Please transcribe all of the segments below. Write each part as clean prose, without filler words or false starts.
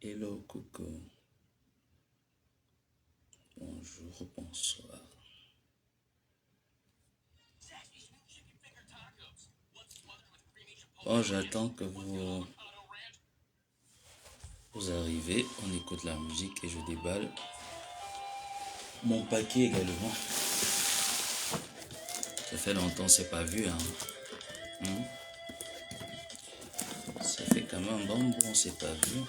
Hello, coucou. Bonjour, bonsoir. Bon, j'attends que vous arrivez. On écoute la musique et je déballe mon paquet également. Ça fait longtemps, c'est pas vu, hein. Ça fait quand même bon, c'est pas vu.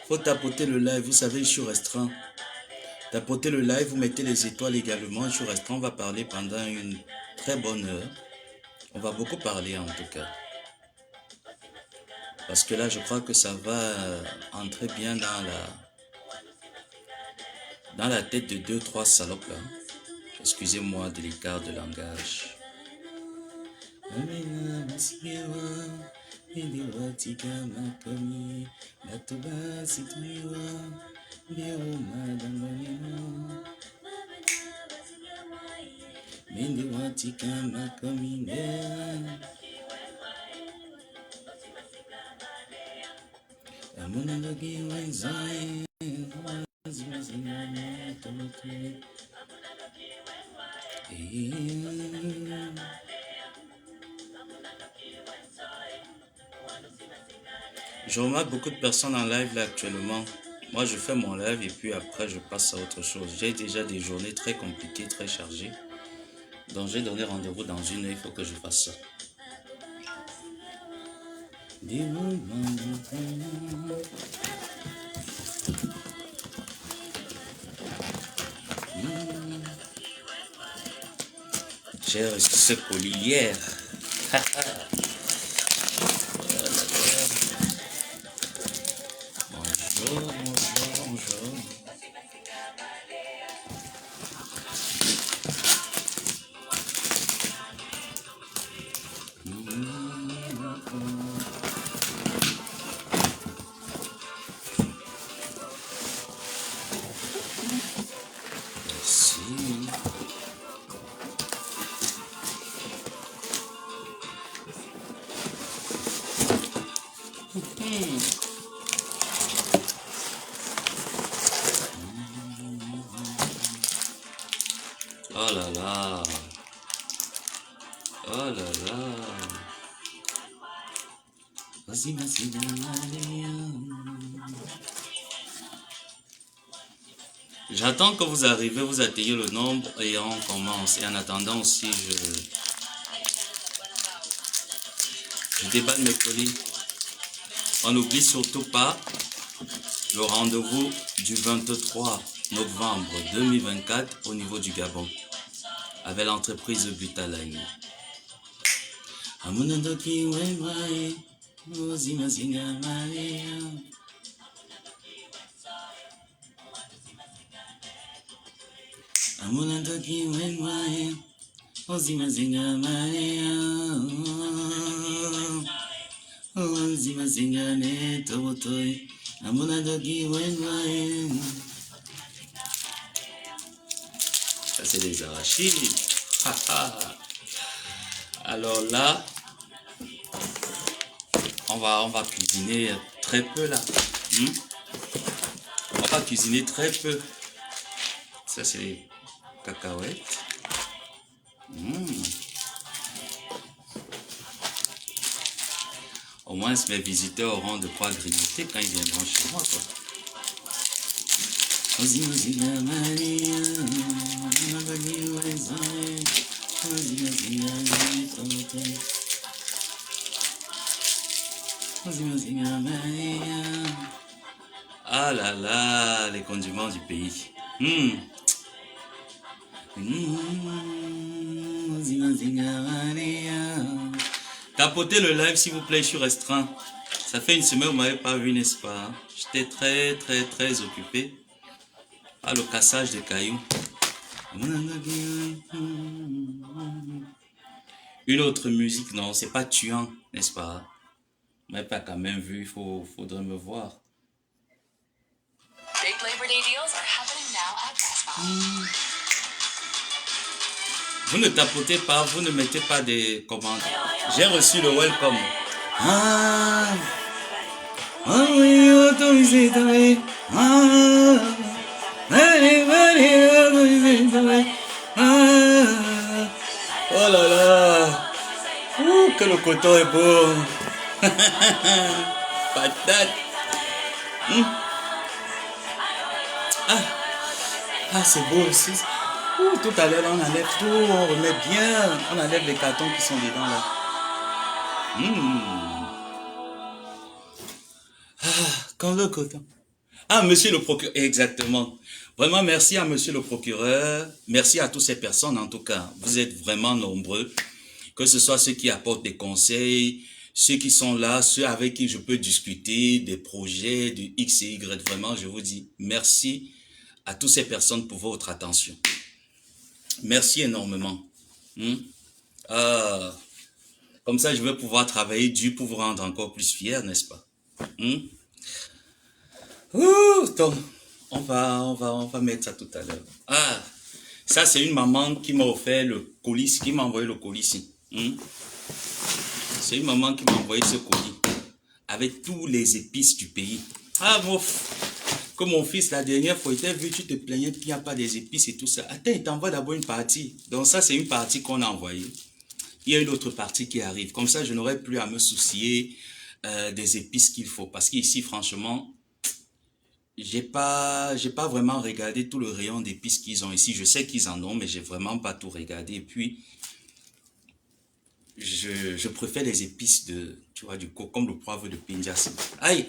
Faut tapoter le live, vous savez, je suis restreint. Tapotez le live, vous mettez les étoiles également. Je suis restreint, on va parler pendant une très bonne heure. On va beaucoup parler en tout cas. Parce que là, je crois que ça va entrer bien dans la tête de 2-3 salopes là. Excusez-moi de l'écart de langage. Je remarque beaucoup de personnes en live là actuellement. Moi je fais mon live et puis après je passe à autre chose. J'ai déjà des journées très compliquées, très chargées. Donc j'ai donné rendez-vous dans une heure, il faut que je fasse ça. J'ai reçu ce colis hier. Bonjour. Oh là là. Oh là là. Vas-y. J'attends que vous arrivez, vous atteignez le nombre et on commence. Et en attendant aussi, je déballe mes colis. On n'oublie surtout pas le rendez-vous du 23 novembre 2024 au niveau du Gabon avec l'entreprise Butaline. Ça c'est des arachides. Alors là, on va cuisiner très peu là. On va cuisiner très peu. Ça c'est les cacahuètes. Au moins mes visiteurs auront de quoi grignoter quand ils viendront chez moi, quoi. Ah là là, les condiments du pays. Tapotez le live s'il vous plaît, je suis restreint. Ça fait une semaine, vous ne m'avez pas vu, n'est-ce pas? J'étais très occupé par le cassage des cailloux. Une autre musique, non, c'est pas tuant, n'est-ce pas? Vous m'avez pas quand même vu, faudrait me voir. Big Labor Day deals are happening now at Best Buy. Vous ne tapotez pas, vous ne mettez pas des commandes. J'ai reçu le welcome. Ah, oui, autorisé, oh là là. Ouh, que le coton est beau. Patate. Ah, c'est beau aussi. Ouh, tout à l'heure, on enlève tout, on remet bien. On enlève les cartons qui sont dedans là. Comme le coton. Ah, monsieur le procureur, exactement. Vraiment, merci à monsieur le procureur. Merci à toutes ces personnes, en tout cas. Vous êtes vraiment nombreux. Que ce soit ceux qui apportent des conseils, ceux qui sont là, ceux avec qui je peux discuter des projets, de X et Y. Vraiment, je vous dis merci à toutes ces personnes pour votre attention. Merci énormément. Comme ça, je vais pouvoir travailler dur pour vous rendre encore plus fier, n'est-ce pas? Donc, on va mettre ça tout à l'heure. Ah, ça c'est une maman qui m'a offert le colis, qui m'a envoyé le colis ici. C'est une maman qui m'a envoyé ce colis avec tous les épices du pays. Ah, que mon fils, la dernière fois, il t'a vu, tu te plaignais qu'il n'y a pas des épices et tout ça. Attends, il t'envoie d'abord une partie. Donc ça, c'est une partie qu'on a envoyée. Il y a une autre partie qui arrive. Comme ça, je n'aurai plus à me soucier des épices qu'il faut. Parce qu'ici, franchement, j'ai pas vraiment regardé tout le rayon d'épices qu'ils ont ici. Je sais qu'ils en ont, mais j'ai vraiment pas tout regardé. Et puis, je préfère les épices tu vois, du coco, comme le poivre de Pinjas. Aïe!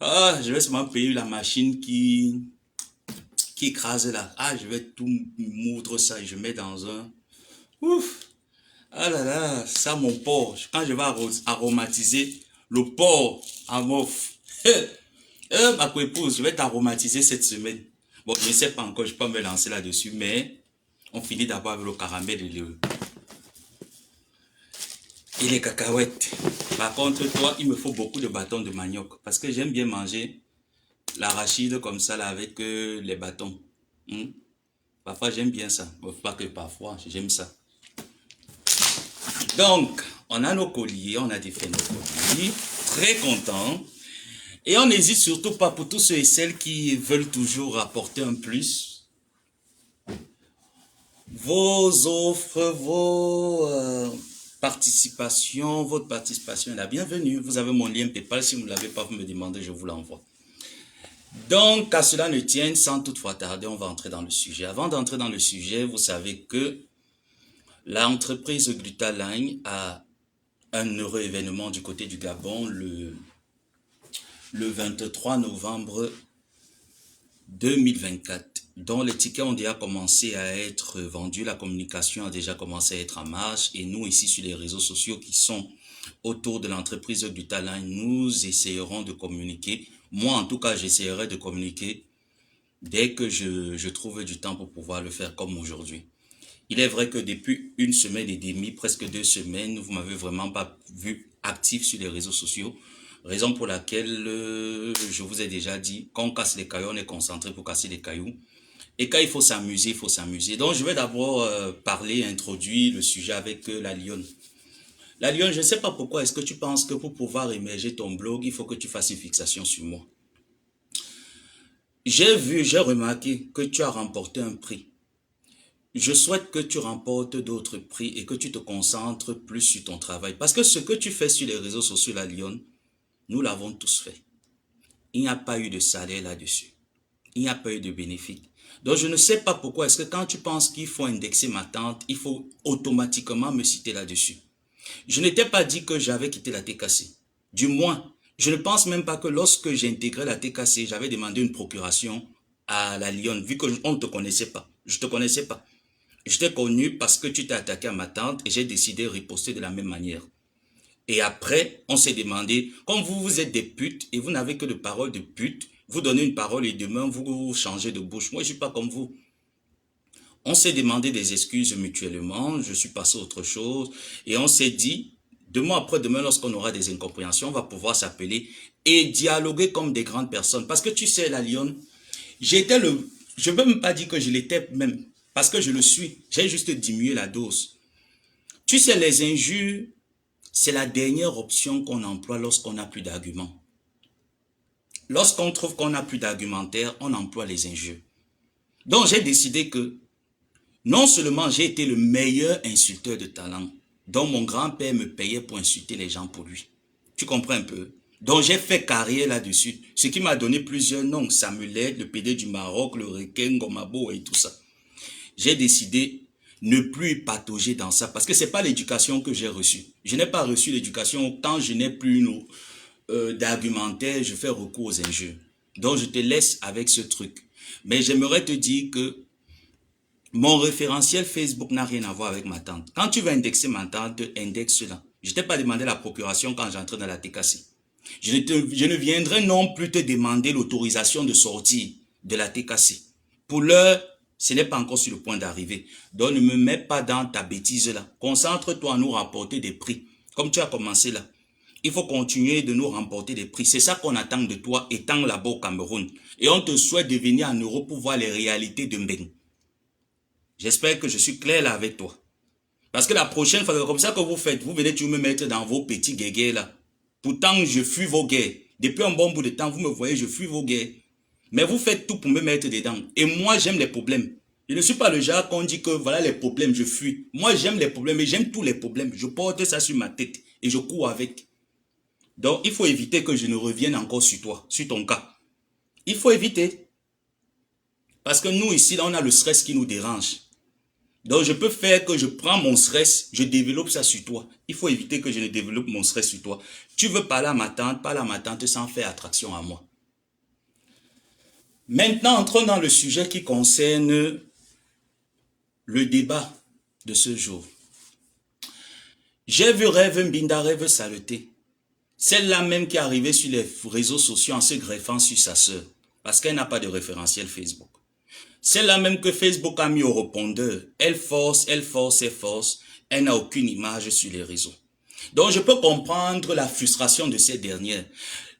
Ah, je vais seulement payer la machine qui écrase là. Ah, je vais tout moudre ça et je mets dans un... Ouf! Ah là là, ça mon porc. Quand je vais aromatiser le porc en mof. Ma co-épouse, je vais t'aromatiser cette semaine. Bon, je ne sais pas encore, je peux me lancer là-dessus, mais on finit d'abord avec le caramel et les cacahuètes. Par contre, toi, il me faut beaucoup de bâtons de manioc parce que j'aime bien manger l'arachide comme ça là avec les bâtons. Parfois, j'aime bien ça. Bon, pas que parfois, j'aime ça. Donc, on a nos colliers, on a défait nos colliers. Très content. Et on n'hésite surtout pas pour tous ceux et celles qui veulent toujours apporter un plus. Vos offres, vos participations, votre participation est la bienvenue. Vous avez mon lien PayPal. Si vous ne l'avez pas, vous me demandez, je vous l'envoie. Donc, à cela ne tienne, sans toutefois tarder, on va entrer dans le sujet. Avant d'entrer dans le sujet, vous savez que l'entreprise Glutaline a un heureux événement du côté du Gabon le 23 novembre 2024, dont les tickets ont déjà commencé à être vendus, la communication a déjà commencé à être en marche et nous ici sur les réseaux sociaux qui sont autour de l'entreprise Glutaline, nous essayerons de communiquer. Moi en tout cas, j'essaierai de communiquer dès que je trouve du temps pour pouvoir le faire comme aujourd'hui. Il est vrai que depuis une semaine et demie, presque 2 semaines, vous m'avez vraiment pas vu actif sur les réseaux sociaux. Raison pour laquelle je vous ai déjà dit, quand on casse les cailloux, on est concentré pour casser les cailloux. Et quand il faut s'amuser, il faut s'amuser. Donc je vais d'abord introduire le sujet avec la lionne. La lionne, je ne sais pas pourquoi, est-ce que tu penses que pour pouvoir émerger ton blog, il faut que tu fasses une fixation sur moi? J'ai remarqué que tu as remporté un prix. Je souhaite que tu remportes d'autres prix et que tu te concentres plus sur ton travail. Parce que ce que tu fais sur les réseaux sociaux, la lionne, nous l'avons tous fait. Il n'y a pas eu de salaire là-dessus. Il n'y a pas eu de bénéfice. Donc, je ne sais pas pourquoi est-ce que quand tu penses qu'il faut indexer ma tante, il faut automatiquement me citer là-dessus. Je n'étais pas dit que j'avais quitté la TKC. Du moins, je ne pense même pas que lorsque j'ai intégré la TKC, j'avais demandé une procuration à la lionne, vu qu'on ne te connaissait pas. Je ne te connaissais pas. Je t'ai connu parce que tu t'es attaqué à ma tante et j'ai décidé de riposter de la même manière. Et après, on s'est demandé, comme vous êtes des putes et vous n'avez que de paroles de pute, vous donnez une parole et demain, vous changez de bouche. Moi, je ne suis pas comme vous. On s'est demandé des excuses mutuellement, je suis passé à autre chose, et on s'est dit, demain après demain, lorsqu'on aura des incompréhensions, on va pouvoir s'appeler et dialoguer comme des grandes personnes. Parce que tu sais, la Lyon, je ne peux même pas dire que je l'étais même, parce que je le suis, j'ai juste diminué la dose. Tu sais, les injures, c'est la dernière option qu'on emploie lorsqu'on n'a plus d'arguments. Lorsqu'on trouve qu'on n'a plus d'argumentaire, on emploie les injures. Donc j'ai décidé que non seulement j'ai été le meilleur insulteur de talent, dont mon grand-père me payait pour insulter les gens pour lui. Tu comprends un peu? Donc j'ai fait carrière là-dessus, ce qui m'a donné plusieurs noms, Samuel, le PD du Maroc, le requin, Gomabo et tout ça. J'ai décidé ne plus patauger dans ça, parce que c'est pas l'éducation que j'ai reçue. Je n'ai pas reçu l'éducation, quand je n'ai plus d'argumentaire, je fais recours aux injures. Donc je te laisse avec ce truc. Mais j'aimerais te dire que mon référentiel Facebook n'a rien à voir avec ma tante. Quand tu veux indexer ma tante, indexe-la. Je ne t'ai pas demandé la procuration quand j'entrais dans la TKC. Je ne viendrai non plus te demander l'autorisation de sortir de la TKC. Pour l'heure, ce n'est pas encore sur le point d'arriver. Donc ne me mets pas dans ta bêtise là. Concentre-toi à nous rapporter des prix. Comme tu as commencé là. Il faut continuer de nous remporter des prix. C'est ça qu'on attend de toi étant là-bas au Cameroun. Et on te souhaite de venir en Europe pour voir les réalités de Mbeng. J'espère que je suis clair là avec toi. Parce que la prochaine fois, comme ça que vous faites, vous venez toujours me mettre dans vos petits guégués là. Pourtant, je fuis vos guerres. Depuis un bon bout de temps, vous me voyez, je fuis vos guerres. Mais vous faites tout pour me mettre dedans. Et moi, j'aime les problèmes. Je ne suis pas le genre qu'on dit que voilà les problèmes, je fuis. Moi, j'aime les problèmes et j'aime tous les problèmes. Je porte ça sur ma tête et je cours avec. Donc, il faut éviter que je ne revienne encore sur toi, sur ton cas. Il faut éviter. Parce que nous, ici, là, on a le stress qui nous dérange. Donc, je peux faire que je prends mon stress, je développe ça sur toi. Il faut éviter que je ne développe mon stress sur toi. Tu veux parler à ma tante sans faire attraction à moi. Maintenant, entrons dans le sujet qui concerne le débat de ce jour. J'ai vu Rêve Mbinda, Rêve Saleté. Celle-là même qui est arrivée sur les réseaux sociaux en se greffant sur sa sœur. Parce qu'elle n'a pas de référentiel Facebook. Celle-là même que Facebook a mis au répondeur. Elle force. Elle n'a aucune image sur les réseaux. Donc je peux comprendre la frustration de ces dernières.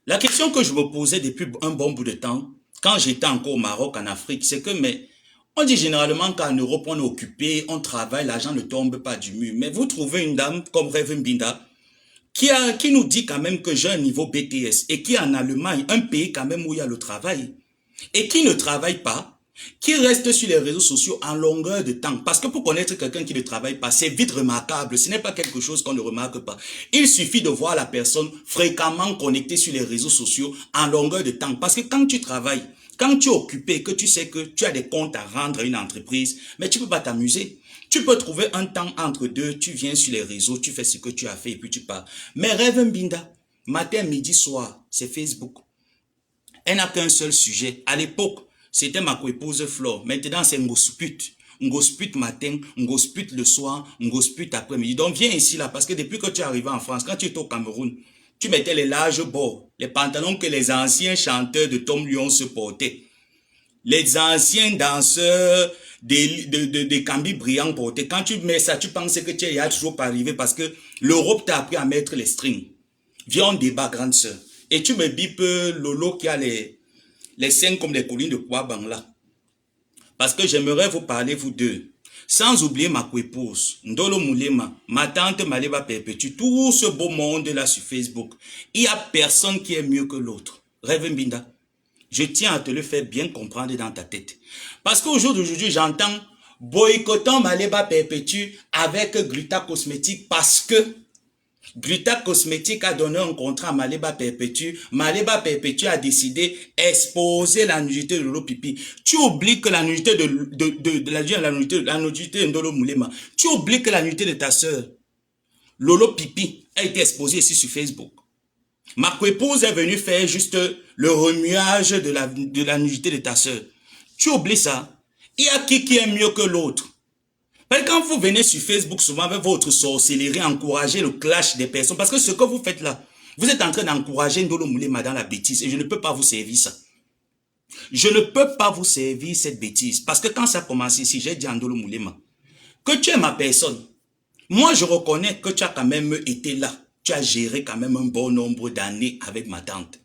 La question que je me posais depuis un bon bout de temps, quand j'étais encore au Maroc, en Afrique, c'est que on dit généralement qu'en Europe on est occupé, on travaille, l'argent ne tombe pas du mur. Mais vous trouvez une dame comme Rêve Mbinda qui nous dit quand même que j'ai un niveau BTS et qui est en Allemagne, un pays quand même où il y a le travail, et qui ne travaille pas, qui reste sur les réseaux sociaux en longueur de temps. Parce que pour connaître quelqu'un qui ne travaille pas, c'est vite remarquable. Ce n'est pas quelque chose qu'on ne remarque pas. Il suffit de voir la personne fréquemment connectée sur les réseaux sociaux en longueur de temps. Parce que quand tu travailles, quand tu es occupé, que tu sais que tu as des comptes à rendre à une entreprise, mais tu ne peux pas t'amuser. Tu peux trouver un temps entre deux, tu viens sur les réseaux, tu fais ce que tu as fait et puis tu pars. Mais Rêve Mbinda, matin, midi, soir, c'est Facebook. Elle n'a qu'un seul sujet. À l'époque, c'était ma co-épouse Flore. Maintenant, c'est Ngosput. Ngosput matin, Ngosput le soir, Ngosput après-midi. Donc, viens ici, là, parce que depuis que tu es arrivé en France, quand tu étais au Cameroun, tu mettais les larges bords, les pantalons que les anciens chanteurs de Tom Lyon se portaient. Les anciens danseurs des Cambi brillants portaient. Quand tu mets ça, tu penses que tu es toujours pas arrivé parce que l'Europe t'a appris à mettre les strings. Viens, on débat, grande sœur. Et tu me bipes Lolo qui a les seins comme les collines de Kouabang là. Parce que j'aimerais vous parler, vous deux. Sans oublier ma co-épouse, Ndolo Moulema, ma tante Maleba Perpétue, tout ce beau monde là sur Facebook. Il n'y a personne qui est mieux que l'autre. Rêve Mbinda, je tiens à te le faire bien comprendre dans ta tête. Parce qu'au jour d'aujourd'hui, j'entends boycottant Maleba Perpétue avec Gluta Cosmétique parce que Gluta Cosmétique a donné un contrat à Maleba Perpétue. Maleba Perpétue a décidé d'exposer la nudité de Lolo Pipi. Tu oublies que la nudité la nudité de Ndolo Moulema. Tu oublies que la nudité de ta sœur, Lolo Pipi, a été exposée ici sur Facebook. Ma co-épouse est venue faire juste le remuage de la nudité de ta sœur. Tu oublies ça. Il y a qui est mieux que l'autre. Parce que quand vous venez sur Facebook, souvent avec votre sorcellerie, encourager le clash des personnes, parce que ce que vous faites là, vous êtes en train d'encourager Ndolo Moulema dans la bêtise, et je ne peux pas vous servir ça. Je ne peux pas vous servir cette bêtise, parce que quand ça a commencé ici, j'ai dit à Ndolo Moulema, que tu es ma personne, moi je reconnais que tu as quand même été là, tu as géré quand même un bon nombre d'années avec ma tante,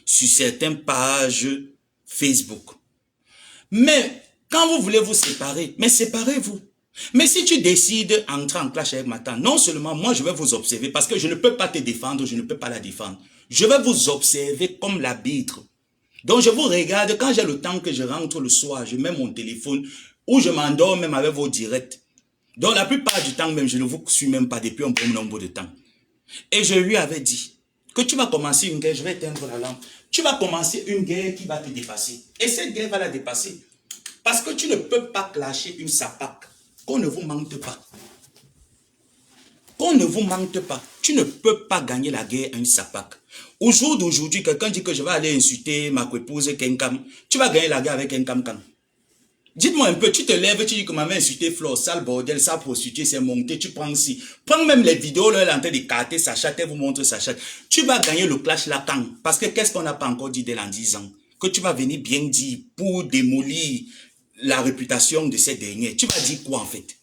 sur certaines pages Facebook. Mais quand vous voulez vous séparer, mais séparez-vous. Mais si tu décides d'entrer en clash avec ma tante, non seulement moi je vais vous observer, parce que je ne peux pas te défendre, je ne peux pas la défendre. Je vais vous observer comme l'arbitre. Donc je vous regarde, quand j'ai le temps que je rentre le soir, je mets mon téléphone, ou je m'endors même avec vos directs. Donc la plupart du temps même, je ne vous suis même pas depuis un bon nombre de temps. Et je lui avais dit que tu vas commencer une guerre, je vais éteindre la lampe. Tu vas commencer une guerre qui va te dépasser. Et cette guerre va la dépasser. Parce que tu ne peux pas clasher une sapac. Qu'on ne vous mente pas. Qu'on ne vous mente pas. Tu ne peux pas gagner la guerre à une sapac. Au jour d'aujourd'hui, quelqu'un dit que je vais aller insulter ma épouse Kenkam. Tu vas gagner la guerre avec Kenkam Kam. Dites-moi un peu, tu te lèves, tu dis que maman a insulté Flore, sale bordel, sale prostituée, c'est monté, tu prends ici. Prends même les vidéos, là, elle est en train de carter sa chatte, elle vous montre sa chatte. Tu vas gagner le clash là quand? Parce que qu'est-ce qu'on n'a pas encore dit dès l'an 10 ans? Que tu vas venir bien dire pour démolir la réputation de ces derniers. Tu vas dire quoi en fait?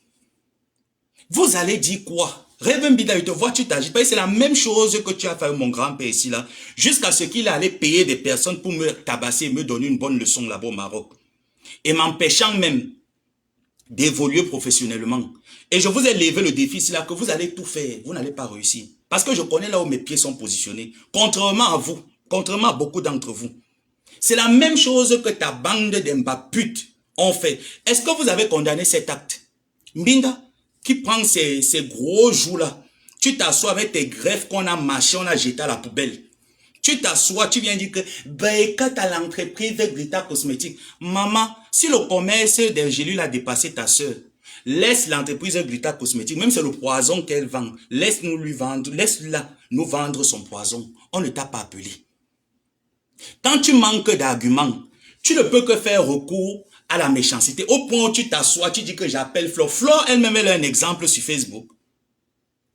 Vous allez dire quoi? Rêve Bida, il te voit, tu t'agis pas. C'est la même chose que tu as fait avec mon grand-père ici là. Jusqu'à ce qu'il allait payer des personnes pour me tabasser, me donner une bonne leçon là-bas au Maroc. Et m'empêchant même d'évoluer professionnellement. Et je vous ai levé le défi, c'est là que vous allez tout faire. Vous n'allez pas réussir. Parce que je connais là où mes pieds sont positionnés. Contrairement à vous, contrairement à beaucoup d'entre vous. C'est la même chose que ta bande d'embaputes ont fait. Est-ce que vous avez condamné cet acte? Mbinga, qui prend ces gros joues-là, tu t'assois avec tes greffes qu'on a mâché, on a jeté à la poubelle. Tu t'assois, tu viens dire que, ben, quand t'as l'entreprise Glita Cosmétique, maman, si le commerce des gélules a dépassé ta soeur, laisse l'entreprise Glita Cosmétique, même si c'est le poison qu'elle vend, laisse-nous lui vendre, laisse-la nous vendre son poison. On ne t'a pas appelé. Quand tu manques d'arguments, tu ne peux que faire recours à la méchanceté. Au point où tu t'assois, tu dis que j'appelle Flore. Flore elle-même, elle a un exemple sur Facebook.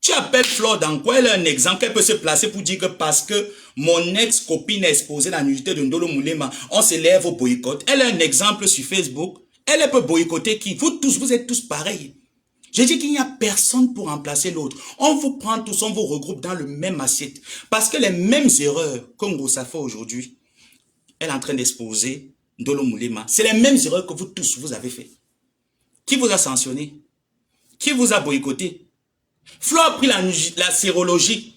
Tu appelles Flore dans quoi? Elle a un exemple qu'elle peut se placer pour dire que parce que mon ex-copine a exposé la nudité de Ndolo Moulema, on se lève au boycott. Elle a un exemple sur Facebook. Elle peut boycotter qui? Vous tous, vous êtes tous pareils. J'ai dit qu'il n'y a personne pour remplacer l'autre. On vous prend tous, on vous regroupe dans le même assiette. Parce que les mêmes erreurs que Ngossa fait aujourd'hui, elle est en train d'exposer Ndolo Moulema. C'est les mêmes erreurs que vous tous, vous avez fait. Qui vous a sanctionné? Qui vous a boycotté? Flo a pris la sérologie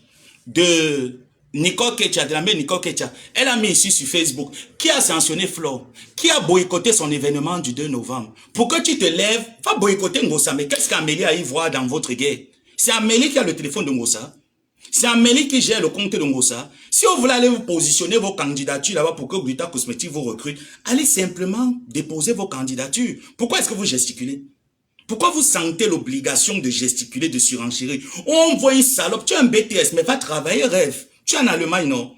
de Nicole Ketcha, de la mère Nicole Ketcha. Elle a mis ici sur Facebook. Qui a sanctionné Flo? Qui a boycotté son événement du 2 novembre? Pour que tu te lèves, va boycotter Ngossa. Mais qu'est-ce qu'Amélie a y voir dans votre guerre? C'est Amélie qui a le téléphone de Ngossa. C'est Amélie qui gère le compte de Ngossa. Si vous voulez aller vous positionner vos candidatures là-bas pour que Glita Cosmétique vous recrute, allez simplement déposer vos candidatures. Pourquoi est-ce que vous gesticulez? Pourquoi vous sentez l'obligation de gesticuler, de surenchérir? On voit une salope, tu as un BTS, mais va travailler, rêve. Tu es en Allemagne, non?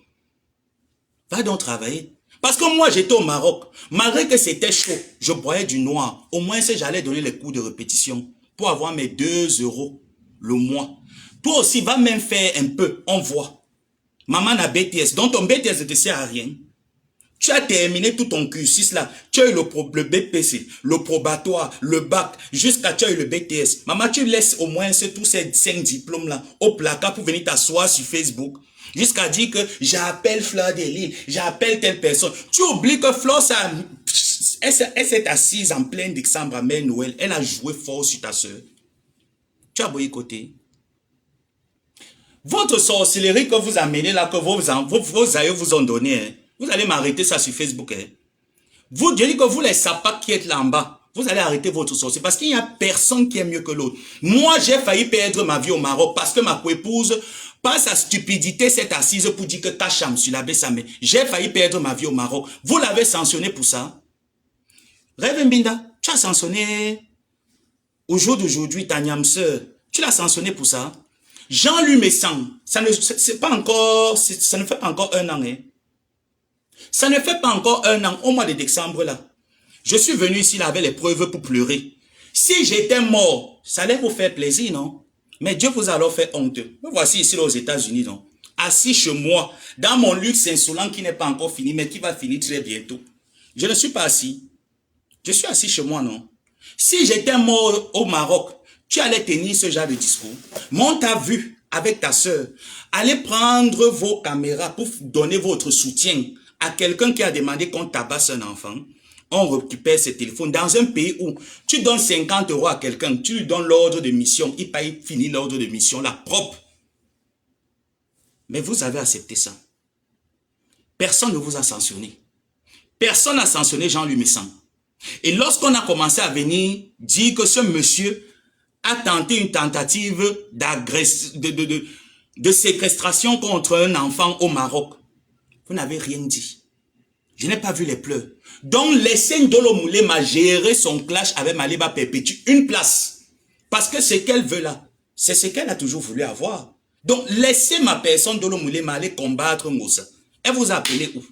Va donc travailler. Parce que moi, j'étais au Maroc. Malgré que c'était chaud, je boyais du noir. Au moins, si j'allais donner les cours de répétition pour avoir mes 2 € le mois. Toi aussi, va même faire un peu, on voit. Maman a BTS, donc ton BTS ne te sert à rien. Tu as terminé tout ton cursus là. Tu as eu le BPC, le probatoire, le bac, jusqu'à tu as eu le BTS. Maman, tu laisses au moins tous ces 5 diplômes là au placard pour venir t'asseoir sur Facebook. Jusqu'à dire que j'appelle Fleur de Lille, j'appelle telle personne. Tu oublies que Fleur, elle s'est assise en plein décembre à Mère Noël. Elle a joué fort sur ta soeur. Tu as boycotté. Votre sorcellerie que vous amenez là, que vos aïeux vous ont donné, hein, vous allez m'arrêter ça sur Facebook. Hein. Vous dites que vous les sapas qui êtes là en bas, vous allez arrêter votre sorcellerie parce qu'il n'y a personne qui est mieux que l'autre. Moi, j'ai failli perdre ma vie au Maroc parce que ma coépouse, par sa stupidité, s'est assise pour dire que Kacham sur la Bessamé. J'ai failli perdre ma vie au Maroc. Vous l'avez sanctionné pour ça. Rêve Mbinda, tu as sanctionné au jour d'aujourd'hui ta Niamseur. Tu l'as sanctionné pour ça. Jean-Louis Messan, ça ne fait pas encore 1 an. Hein. Ça ne fait pas encore 1 an, au mois de décembre là. Je suis venu ici là avec les preuves pour pleurer. Si j'étais mort, ça allait vous faire plaisir, non? Mais Dieu vous a alors fait honte. Me voici ici aux États-Unis, non? Assis chez moi, dans mon luxe insolent qui n'est pas encore fini, mais qui va finir très bientôt. Je ne suis pas assis. Je suis assis chez moi, non? Si j'étais mort au Maroc, tu allais tenir ce genre de discours. Mais on t'a vu avec ta soeur. Allez prendre vos caméras pour donner votre soutien à quelqu'un qui a demandé qu'on tabasse un enfant. On récupère ses téléphones dans un pays où tu donnes 50 € à quelqu'un, tu lui donnes l'ordre de mission, il paye, finit l'ordre de mission, la propre. Mais vous avez accepté ça. Personne ne vous a sanctionné. Personne n'a sanctionné Jean-Louis Messan. Et lorsqu'on a commencé à venir dire que ce monsieur a tenté une tentative de séquestration contre un enfant au Maroc, vous n'avez rien dit. Je n'ai pas vu les pleurs. Donc, laissez Ndolo Moulema gérer son clash avec Maliba Perpétue une place. Parce que ce qu'elle veut là, c'est ce qu'elle a toujours voulu avoir. Donc, laissez ma personne Ndolo Moulema aller combattre Ngossa. Elle vous a appelé où?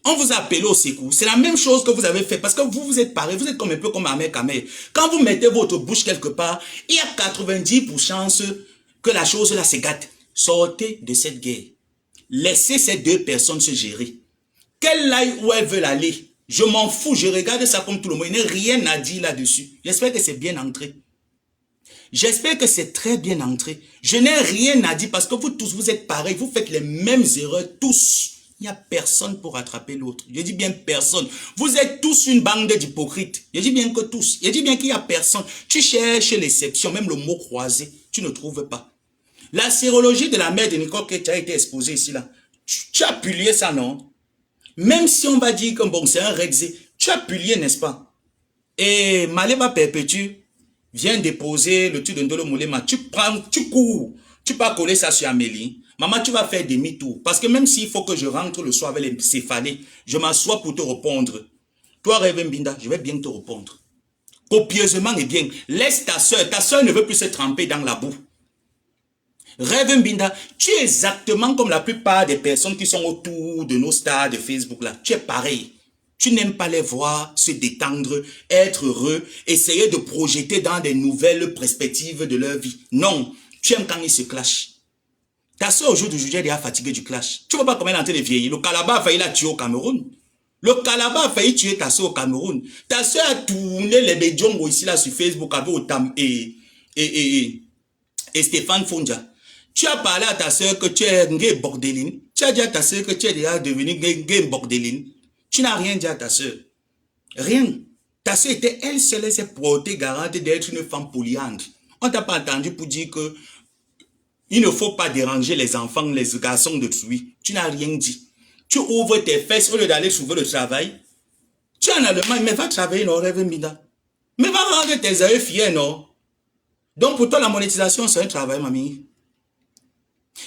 On vous a appelé au secours. C'est la même chose que vous avez fait. Parce que vous êtes pareil. Vous êtes comme un peu comme Ahmed Kamel. Quand vous mettez votre bouche quelque part, il y a 90% que la chose là se gâte. Sortez de cette guerre. Laissez ces deux personnes se gérer. Qu'elle aille où elles veulent aller. Je m'en fous. Je regarde ça comme tout le monde. Il n'y a rien à dire là-dessus. J'espère que c'est bien entré. J'espère que c'est très bien entré. Je n'ai rien à dire parce que vous tous, vous êtes pareils. Vous faites les mêmes erreurs tous. Il n'y a personne pour rattraper l'autre. Je dis bien personne. Vous êtes tous une bande d'hypocrites. Je dis bien que tous. Je dis bien qu'il n'y a personne. Tu cherches l'exception, même le mot croisé. Tu ne trouves pas. La sérologie de la mère de Nicole qui a été exposée ici, là. Tu as publié ça, non? Même si on va dire que bon, c'est un rexé. Tu as publié, n'est-ce pas? Et Maliba Perpétue vient déposer le truc de Ndolo Moulema. Tu cours. Tu peux coller ça sur Amélie. Maman, tu vas faire demi-tour. Parce que même s'il faut que je rentre le soir avec les céphalées, je m'assois pour te répondre. Toi, Rêve Mbinda, je vais bien te répondre. Copieusement et bien. Laisse ta soeur. Ta soeur ne veut plus se tremper dans la boue. Rêve Mbinda, tu es exactement comme la plupart des personnes qui sont autour de nos stars de Facebook là. Tu es pareil. Tu n'aimes pas les voir se détendre, être heureux, essayer de projeter dans des nouvelles perspectives de leur vie. Non, tu aimes quand ils se clashent. Ta soeur aujourd'hui, elle est déjà fatiguée du clash. Tu ne vois pas comment elle est en train de vieillir. Le Kalaba a failli la tuer au Cameroun. Le Kalaba a failli tuer ta soeur au Cameroun. Ta soeur a tourné les bédjongos ici là sur Facebook avec Otam et Stéphane Fondia. Tu as parlé à ta soeur que tu es gay bordeline. Tu as dit à ta soeur que tu es déjà devenu gay bordeline. Tu n'as rien dit à ta soeur. Rien. Ta soeur était elle seule, elle s'est portée garante d'être une femme polyandre. On t'a pas entendu pour dire que il ne faut pas déranger les enfants, les garçons d'autrui. Tu n'as rien dit. Tu ouvres tes fesses au lieu d'aller trouver le travail. Tu es en Allemagne, mais va travailler, non, Rêve Mbinda. Mais va rendre tes aïeux fiers, non. Donc pour toi, la monétisation, c'est un travail, mamie.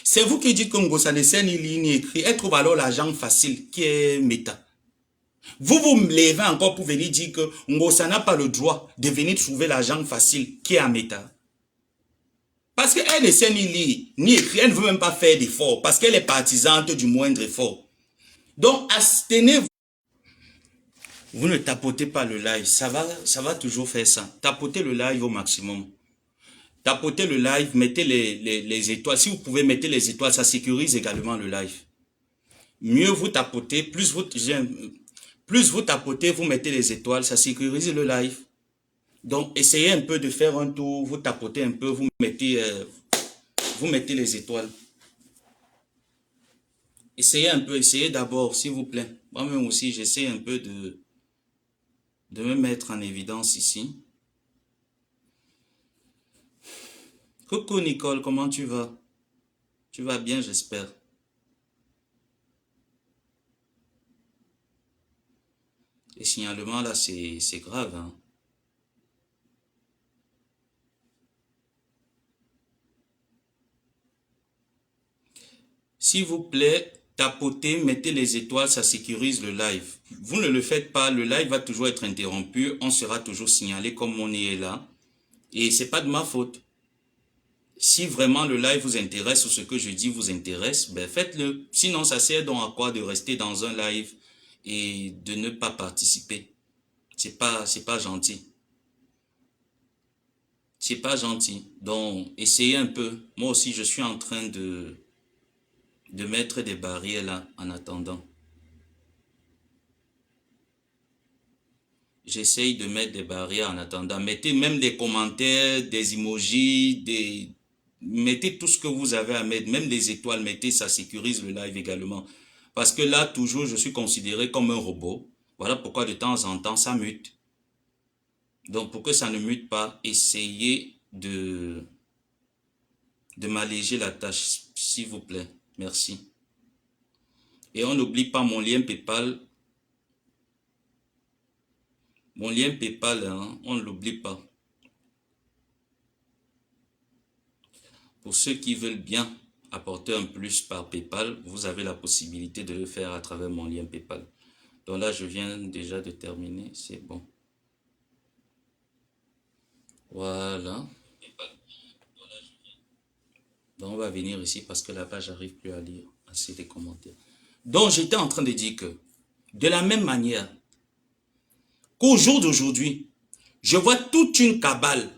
C'est vous qui dites que Ngossa ne sait ni lire ni écrire. Elle trouve alors l'argent facile qui est méta. Vous vous levez encore pour venir dire que Ngossa n'a pas le droit de venir trouver l'argent facile qui est en méta. Parce qu'elle ne sait ni lire, ni écrire, elle ne veut même pas faire d'efforts, parce qu'elle est partisante du moindre effort. Donc, abstenez-vous. Vous ne tapotez pas le live, ça va toujours faire ça. Tapotez le live au maximum. Tapotez le live, mettez les étoiles. Si vous pouvez mettre les étoiles, ça sécurise également le live. Mieux vous tapotez, plus vous tapotez, vous mettez les étoiles, ça sécurise le live. Donc, essayez un peu de faire un tour, vous tapotez un peu, vous mettez les étoiles. Essayez un peu, essayez d'abord, s'il vous plaît. Moi-même aussi, j'essaie un peu de me mettre en évidence ici. Coucou Nicole, comment tu vas? Tu vas bien, j'espère. Les signalements là, c'est grave, hein. S'il vous plaît, tapotez, mettez les étoiles, ça sécurise le live. Vous ne le faites pas, le live va toujours être interrompu, on sera toujours signalé comme on est là. Et c'est pas de ma faute. Si vraiment le live vous intéresse ou ce que je dis vous intéresse, ben faites-le. Sinon, ça sert donc à quoi de rester dans un live et de ne pas participer? C'est pas gentil. C'est pas gentil. Donc, essayez un peu. Moi aussi, je suis en train de mettre des barrières là en attendant. J'essaye de mettre des barrières en attendant. Mettez même des commentaires, des emojis, mettez tout ce que vous avez à mettre. Même des étoiles, mettez, ça sécurise le live également. Parce que là, toujours, je suis considéré comme un robot. Voilà pourquoi de temps en temps, ça mute. Donc, pour que ça ne mute pas, essayez de m'alléger la tâche, s'il vous plaît. Merci. Et on n'oublie pas mon lien PayPal. Mon lien PayPal, hein, on ne l'oublie pas. Pour ceux qui veulent bien apporter un plus par PayPal, vous avez la possibilité de le faire à travers mon lien PayPal. Donc là, je viens déjà de terminer, c'est bon. Voilà. Donc on va venir ici parce que là-bas, j'arrive plus à lire assez les commentaires. Donc j'étais en train de dire que, de la même manière qu'au jour d'aujourd'hui, je vois toute une cabale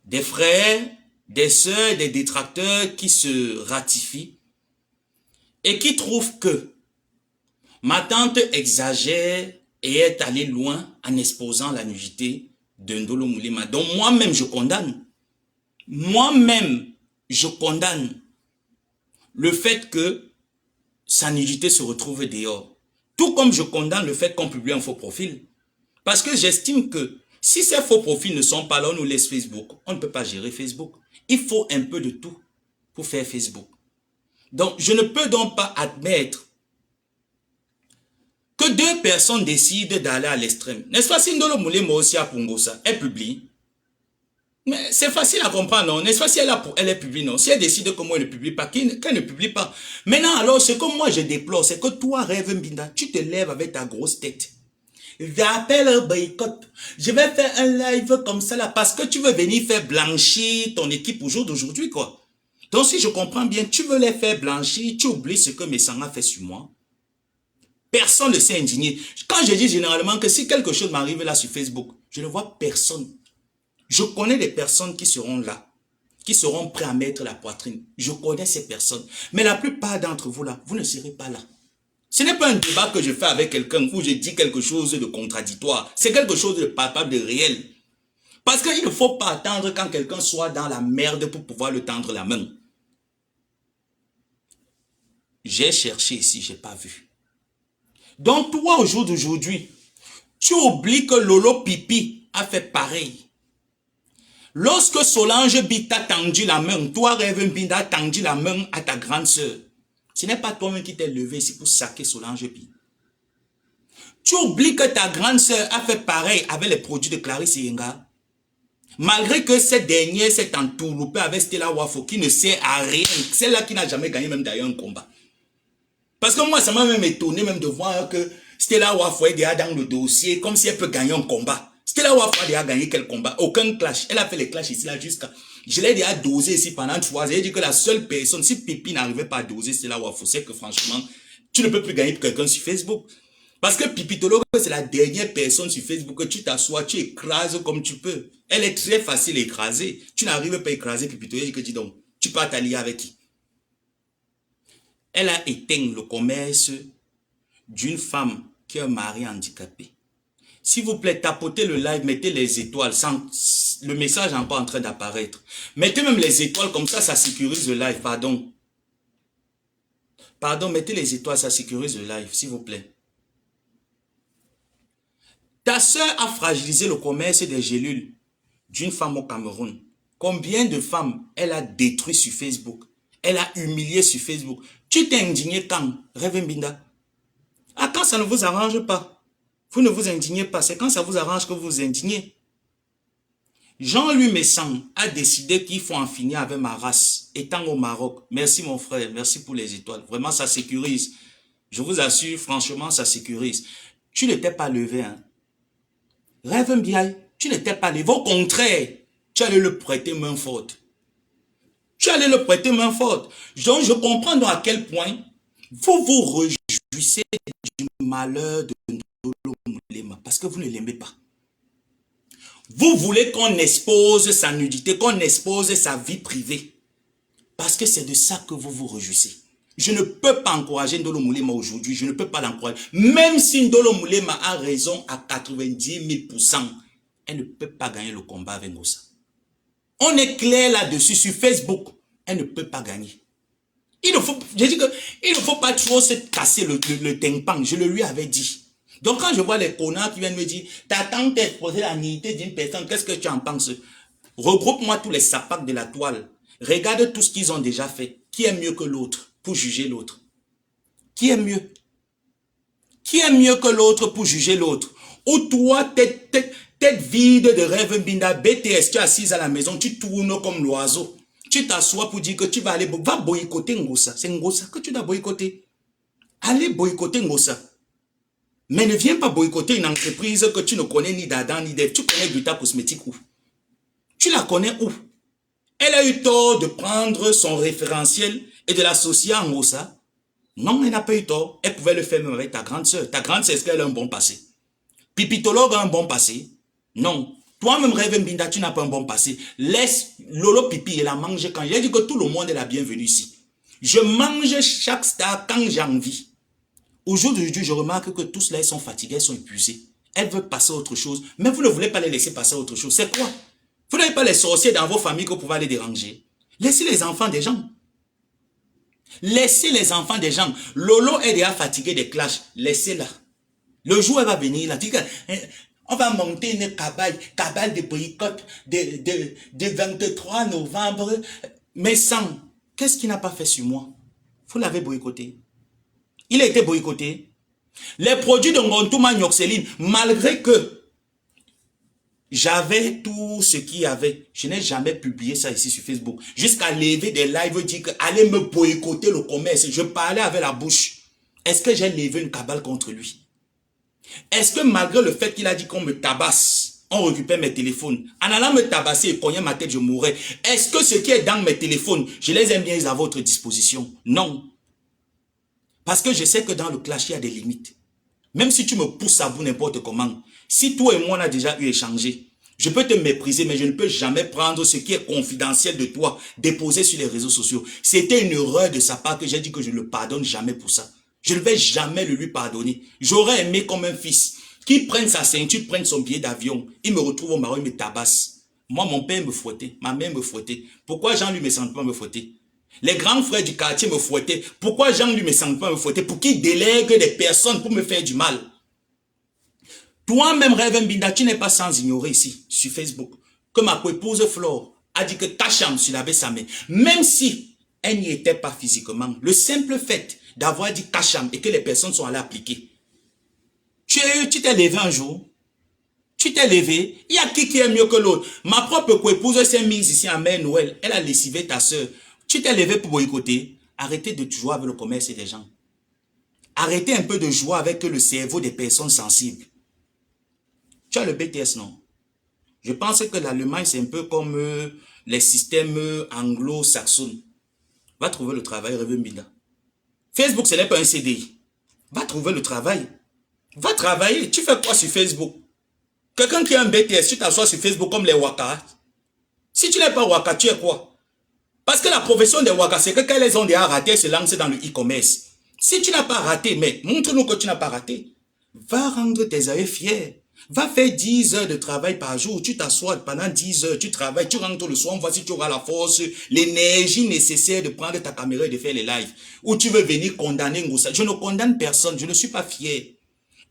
des frères, des sœurs, des détracteurs qui se ratifient et qui trouvent que ma tante exagère et est allée loin en exposant la nudité de Ndolo Moulema. Donc moi-même, je condamne. Moi-même, je condamne le fait que sa nudité se retrouve dehors. Tout comme je condamne le fait qu'on publie un faux profil. Parce que j'estime que si ces faux profils ne sont pas là, on nous laisse Facebook. On ne peut pas gérer Facebook. Il faut un peu de tout pour faire Facebook. Donc, je ne peux donc pas admettre que deux personnes décident d'aller à l'extrême. N'est-ce pas, si Ndolo Moulema aussi à Pungosa, elle publie. Mais c'est facile à comprendre, non? N'est-ce pas, si elle est publie, non? Si elle décide que moi, elle ne publie pas, qu'elle ne publie pas. Maintenant, alors, ce que moi, je déplore, c'est que toi, Rêve Mbinda, tu te lèves avec ta grosse tête. J'appelle un boycott. Je vais faire un live comme ça là parce que tu veux venir faire blanchir ton équipe au jour d'aujourd'hui, quoi. Donc, si je comprends bien, tu veux les faire blanchir, tu oublies ce que Messanga fait sur moi. Personne ne s'est indigné. Quand je dis généralement que si quelque chose m'arrive là sur Facebook, je ne vois personne. Je connais des personnes qui seront là, qui seront prêts à mettre la poitrine. Je connais ces personnes. Mais la plupart d'entre vous là, vous ne serez pas là. Ce n'est pas un débat que je fais avec quelqu'un où je dis quelque chose de contradictoire. C'est quelque chose de palpable, de réel. Parce qu'il ne faut pas attendre quand quelqu'un soit dans la merde pour pouvoir le tendre la main. J'ai cherché ici, je n'ai pas vu. Donc toi, au jour d'aujourd'hui, tu oublies que Lolo Pipi a fait pareil. Lorsque Solange Bit t'a tendu la main, toi, Rêve Mbinda, a tendu la main à ta grande sœur. Ce n'est pas toi-même qui t'es levé ici pour saquer Solange Bit. Tu oublies que ta grande sœur a fait pareil avec les produits de Clarisse Yenga. Malgré que cette dernière s'est entourloupée avec Stella Wafo qui ne sert à rien. Celle-là qui n'a jamais gagné même d'ailleurs un combat. Parce que moi, ça m'a même étonné même de voir que Stella Wafo est déjà dans le dossier comme si elle peut gagner un combat. Stella Wafo a déjà gagné quel combat? Aucun clash. Elle a fait les clashs ici là jusqu'à... Je l'ai déjà dosé ici pendant 3 ans. J'ai dit que la seule personne, si Pipi n'arrivait pas à doser Stella Wafo, c'est que franchement, tu ne peux plus gagner quelqu'un sur Facebook. Parce que Pipitolo, c'est la dernière personne sur Facebook que tu t'assois, tu écrases comme tu peux. Elle est très facile à écraser. Tu n'arrives pas à écraser Pipitolo, je dis donc, tu peux t'allier avec qui? Elle a éteint le commerce d'une femme qui a un mari handicapé. S'il vous plaît, tapotez le live, mettez les étoiles. Le message n'est pas en train d'apparaître. Mettez même les étoiles, comme ça sécurise le live. Pardon. Pardon, mettez les étoiles, ça sécurise le live, s'il vous plaît. Ta soeur a fragilisé le commerce des gélules d'une femme au Cameroun. Combien de femmes elle a détruit sur Facebook? Elle a humilié sur Facebook. Tu t'es indigné quand, Rêve Mbinda? Ah, quand ça ne vous arrange pas. Vous ne vous indignez pas. C'est quand ça vous arrange que vous vous indignez. Jean-Louis Messang a décidé qu'il faut en finir avec ma race, étant au Maroc. Merci mon frère, merci pour les étoiles. Vraiment, ça sécurise. Je vous assure, franchement, ça sécurise. Tu ne t'es pas levé, hein. Rêve Mbia, tu ne t'es pas levé. Au contraire, tu allais le prêter main forte. Tu allais le prêter main forte. Donc, je comprends donc à quel point vous vous réjouissez du malheur de Ndolo Moulema parce que vous ne l'aimez pas. Vous voulez qu'on expose sa nudité, qu'on expose sa vie privée. Parce que c'est de ça que vous vous réjouissez. Je ne peux pas encourager Ndolo Moulema aujourd'hui, je ne peux pas l'encourager. Même si Ndolo Moulema a raison à 90 000%, elle ne peut pas gagner le combat avec Ngossa. On est clair là-dessus sur Facebook, elle ne peut pas gagner. Il ne faut pas trop se casser le tympan, je le lui avais dit. Donc quand je vois les connards qui viennent me dire, t'attends d'exposer la nudité d'une personne, qu'est-ce que tu en penses? Regroupe-moi tous les sapacs de la toile. Regarde tout ce qu'ils ont déjà fait. Qui est mieux que l'autre pour juger l'autre? Qui est mieux? Qui est mieux que l'autre pour juger l'autre? Ou toi, tête vide de rêve binda, BTS, tu es assise à la maison, tu tournes comme l'oiseau. Tu t'assois pour dire que tu vas aller, va boycotter Ngossa. C'est Ngossa que tu dois boycotter. Allez boycotter Ngossa. Mais ne viens pas boycotter une entreprise que tu ne connais ni d'Adam ni d'Ève. Tu connais Buta Cosmétique où? Tu la connais où? Elle a eu tort de prendre son référentiel et de l'associer à Ngossa. Non, elle n'a pas eu tort. Elle pouvait le faire même avec ta grande sœur. Ta grande sœur, est-ce qu'elle a un bon passé? Pipitologue a un bon passé? Non. Toi-même, Rêve Mbinda, tu n'as pas un bon passé. Laisse Lolo Pipi et la manger quand. J'ai dit que tout le monde est la bienvenue ici. Je mange chaque star quand j'ai envie. Aujourd'hui, je remarque que tous là, ils sont fatigués, ils sont épuisés. Elles veulent passer à autre chose. Mais vous ne voulez pas les laisser passer à autre chose. C'est quoi? Vous n'avez pas les sorciers dans vos familles que vous pouvez les déranger. Laissez les enfants des gens. Laissez les enfants des gens. Lolo est déjà fatigué des clashs. Laissez-la. Le jour, elle va venir. Là, on va monter une cabale de boycott de 23 novembre. Mais sans, qu'est-ce qu'il n'a pas fait sur moi? Vous l'avez boycotté. Il a été boycotté. Les produits de Ngontouma Nyoxeline, malgré que j'avais tout ce qu'il y avait, je n'ai jamais publié ça ici sur Facebook. Jusqu'à lever des lives, dire que allez me boycotter le commerce. Je parlais avec la bouche. Est-ce que j'ai levé une cabale contre lui? Est-ce que malgré le fait qu'il a dit qu'on me tabasse, on récupère mes téléphones, en allant me tabasser et cogner ma tête, je mourrais. Est-ce que ce qui est dans mes téléphones, je les aime bien à votre disposition? Non. Parce que je sais que dans le clash, il y a des limites. Même si tu me pousses à bout n'importe comment, si toi et moi on a déjà eu échangé, je peux te mépriser, mais je ne peux jamais prendre ce qui est confidentiel de toi, déposer sur les réseaux sociaux. C'était une erreur de sa part que j'ai dit que je ne le pardonne jamais pour ça. Je ne vais jamais le lui pardonner. J'aurais aimé comme un fils, qu'il prenne sa ceinture, prenne son billet d'avion, il me retrouve au Maroc, il me tabasse. Moi, mon père me fouettait, ma mère me fouettait. Pourquoi Jean lui me sent pas me fouetter? Les grands frères du quartier me fouettaient. Pourquoi Jean lui me sent pas me fouetter? Pour qu'il délègue des personnes pour me faire du mal. Toi-même, Rêve Mbinda, tu n'es pas sans ignorer ici, sur Facebook, que ma épouse Flore a dit que Kacham sur la baie sa main. Même si elle n'y était pas physiquement, le simple fait d'avoir dit Kacham et que les personnes sont allées appliquer. Tu t'es levé un jour, tu t'es levé, il y a qui est mieux que l'autre. Ma propre épouse s'est mise ici à Mère Noël, elle a lessivé ta soeur. Tu t'es levé pour boycotter. Arrêtez de jouer avec le commerce des gens. Arrêtez un peu de jouer avec le cerveau des personnes sensibles. Tu as le BTS, non? Je pense que l'Allemagne, c'est un peu comme les systèmes anglo-saxons. Va trouver le travail, Rêve Mbinda. Facebook, ce n'est pas un CDI. Va trouver le travail. Va travailler. Tu fais quoi sur Facebook? Quelqu'un qui a un BTS, tu t'assois sur Facebook comme les Waka. Si tu n'es pas Waka, tu es quoi? Parce que la profession des Waka, c'est que quand elles ont déjà raté, elles se lancent dans le e-commerce. Si tu n'as pas raté, mais montre-nous que tu n'as pas raté. Va rendre tes aïeux fiers. Va faire 10 heures de travail par jour. Tu t'assois pendant 10 heures, tu travailles, tu rentres le soir, voici tu auras la force, l'énergie nécessaire de prendre ta caméra et de faire les lives. Ou tu veux venir condamner Ngossa. Je ne condamne personne, je ne suis pas fier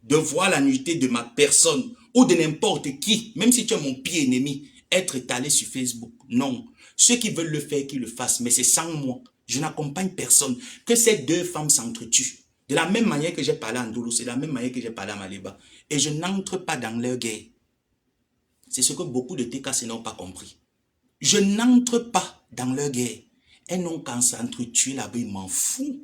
de voir la nudité de ma personne ou de n'importe qui, même si tu es mon pire ennemi, être étalé sur Facebook. Non. Ceux qui veulent le faire, qu'ils le fassent, mais c'est sans moi. Je n'accompagne personne. Que ces deux femmes s'entretuent. De la même manière que j'ai parlé à Ndoulou, c'est de la même manière que j'ai parlé à Maliba. Et je n'entre pas dans leur guerre. C'est ce que beaucoup de TKC n'ont pas compris. Je n'entre pas dans leur guerre. Elles n'ont qu'à s'entretuer là-bas, ils m'en foutent.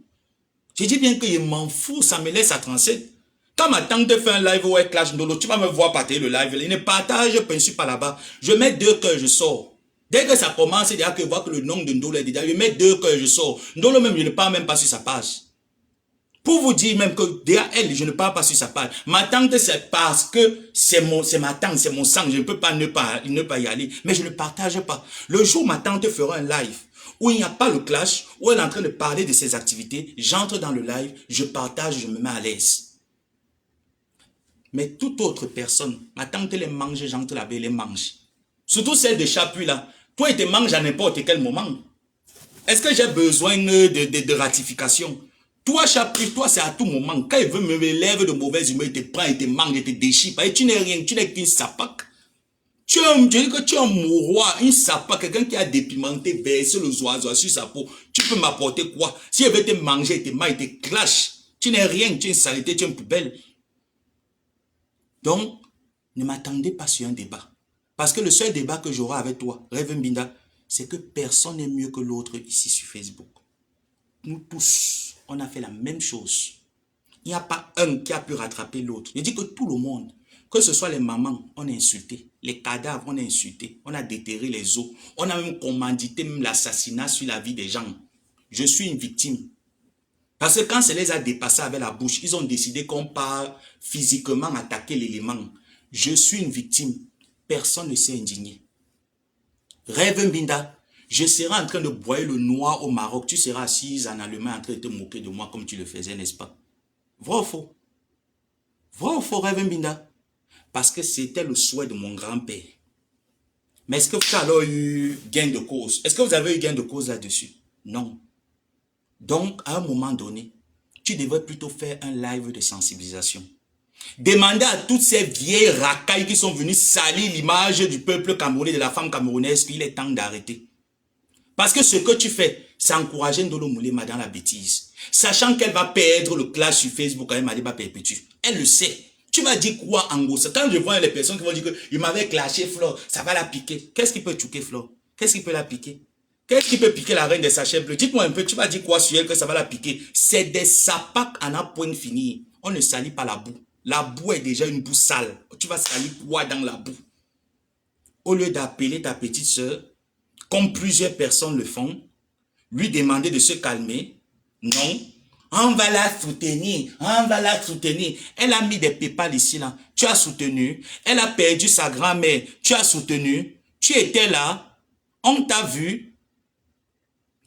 Je dis bien qu'ils m'en foutent, ça me laisse à 37. Quand ma tante fait un live où elle clash Ndolo, tu vas me voir partager le live. Il ne partage pas pas là-bas. Je mets 2 cœurs, je sors. Dès que ça commence, c'est déjà que je vois que le nom de Ndolo est déjà. Je mets 2 cœurs, je sors. Ndolo même, je ne parle même pas sur sa page. Pour vous dire même que derrière elle, je ne parle pas sur sa page. Ma tante, c'est parce que c'est ma tante, c'est mon sang. Je ne peux pas ne pas y aller. Mais je ne partage pas. Le jour où ma tante fera un live, où il n'y a pas le clash, où elle est en train de parler de ses activités, j'entre dans le live, je partage, je me mets à l'aise. Mais toute autre personne, ma tante les mange, j'entre là-bas, les mange. Surtout celle de Chapuis là. Toi, elle te mange à n'importe quel moment. Est-ce que j'ai besoin de ratification? Toi, Chapuis, toi, c'est à tout moment. Quand il veut me lève de mauvaise humeur, il te prend, il te mange, il te déchire. Et tu n'es rien, tu n'es qu'une sapac. Je dis que tu es un mouroir, une sapac, quelqu'un qui a dépimenté, versé le oiseau sur sa peau. Tu peux m'apporter quoi? Si elle veut te manger, il te mange, il te clash. Tu n'es rien, tu es une saleté, tu es une poubelle. Donc, ne m'attendez pas sur un débat. Parce que le seul débat que j'aurai avec toi, Reverend Mbinda, c'est que personne n'est mieux que l'autre ici sur Facebook. Nous tous, on a fait la même chose. Il n'y a pas un qui a pu rattraper l'autre. Je dis que tout le monde, que ce soit les mamans, on a insulté. Les cadavres, on a insulté. On a déterré les os. On a même commandité l'assassinat sur la vie des gens. Je suis une victime. Parce que quand ça les a dépassés avec la bouche, ils ont décidé qu'on part physiquement attaquer l'élément. Je suis une victime. Personne ne s'est indigné. Rêve Mbinda, je serai en train de broyer le noir au Maroc. Tu seras assise en Allemagne en train de te moquer de moi comme tu le faisais, n'est-ce pas? Vrai ou faux? Vrai ou faux, Rêve Mbinda? Parce que c'était le souhait de mon grand-père. Mais est-ce que vous avez alors eu gain de cause? Est-ce que vous avez eu gain de cause là-dessus? Non. Donc, à un moment donné, tu devrais plutôt faire un live de sensibilisation. Demandez à toutes ces vieilles racailles qui sont venues salir l'image du peuple camerounais, de la femme camerounaise, qu'il est temps d'arrêter. Parce que ce que tu fais, c'est encourager Ndolo Moulema dans la bêtise. Sachant qu'elle va perdre le clash sur Facebook avec Madiba Perpétue. Elle le sait. Tu vas dire quoi en gros? Quand je vois les personnes qui vont dire qu'il m'avait clashé Flore, ça va la piquer. Qu'est-ce qui peut choquer Flore? Qu'est-ce qui peut la piquer? Qu'est-ce qui peut piquer la reine des sachets bleus? Dites-moi un peu, tu vas dire quoi sur elle que ça va la piquer? C'est des sapacs à un point fini. On ne salit pas la boue. La boue est déjà une boue sale. Tu vas salir quoi dans la boue? Au lieu d'appeler ta petite soeur, comme plusieurs personnes le font, lui demander de se calmer, non, on va la soutenir, on va la soutenir. Elle a mis des PayPal ici, là, tu as soutenu. Elle a perdu sa grand-mère, tu as soutenu. Tu étais là, on t'a vu.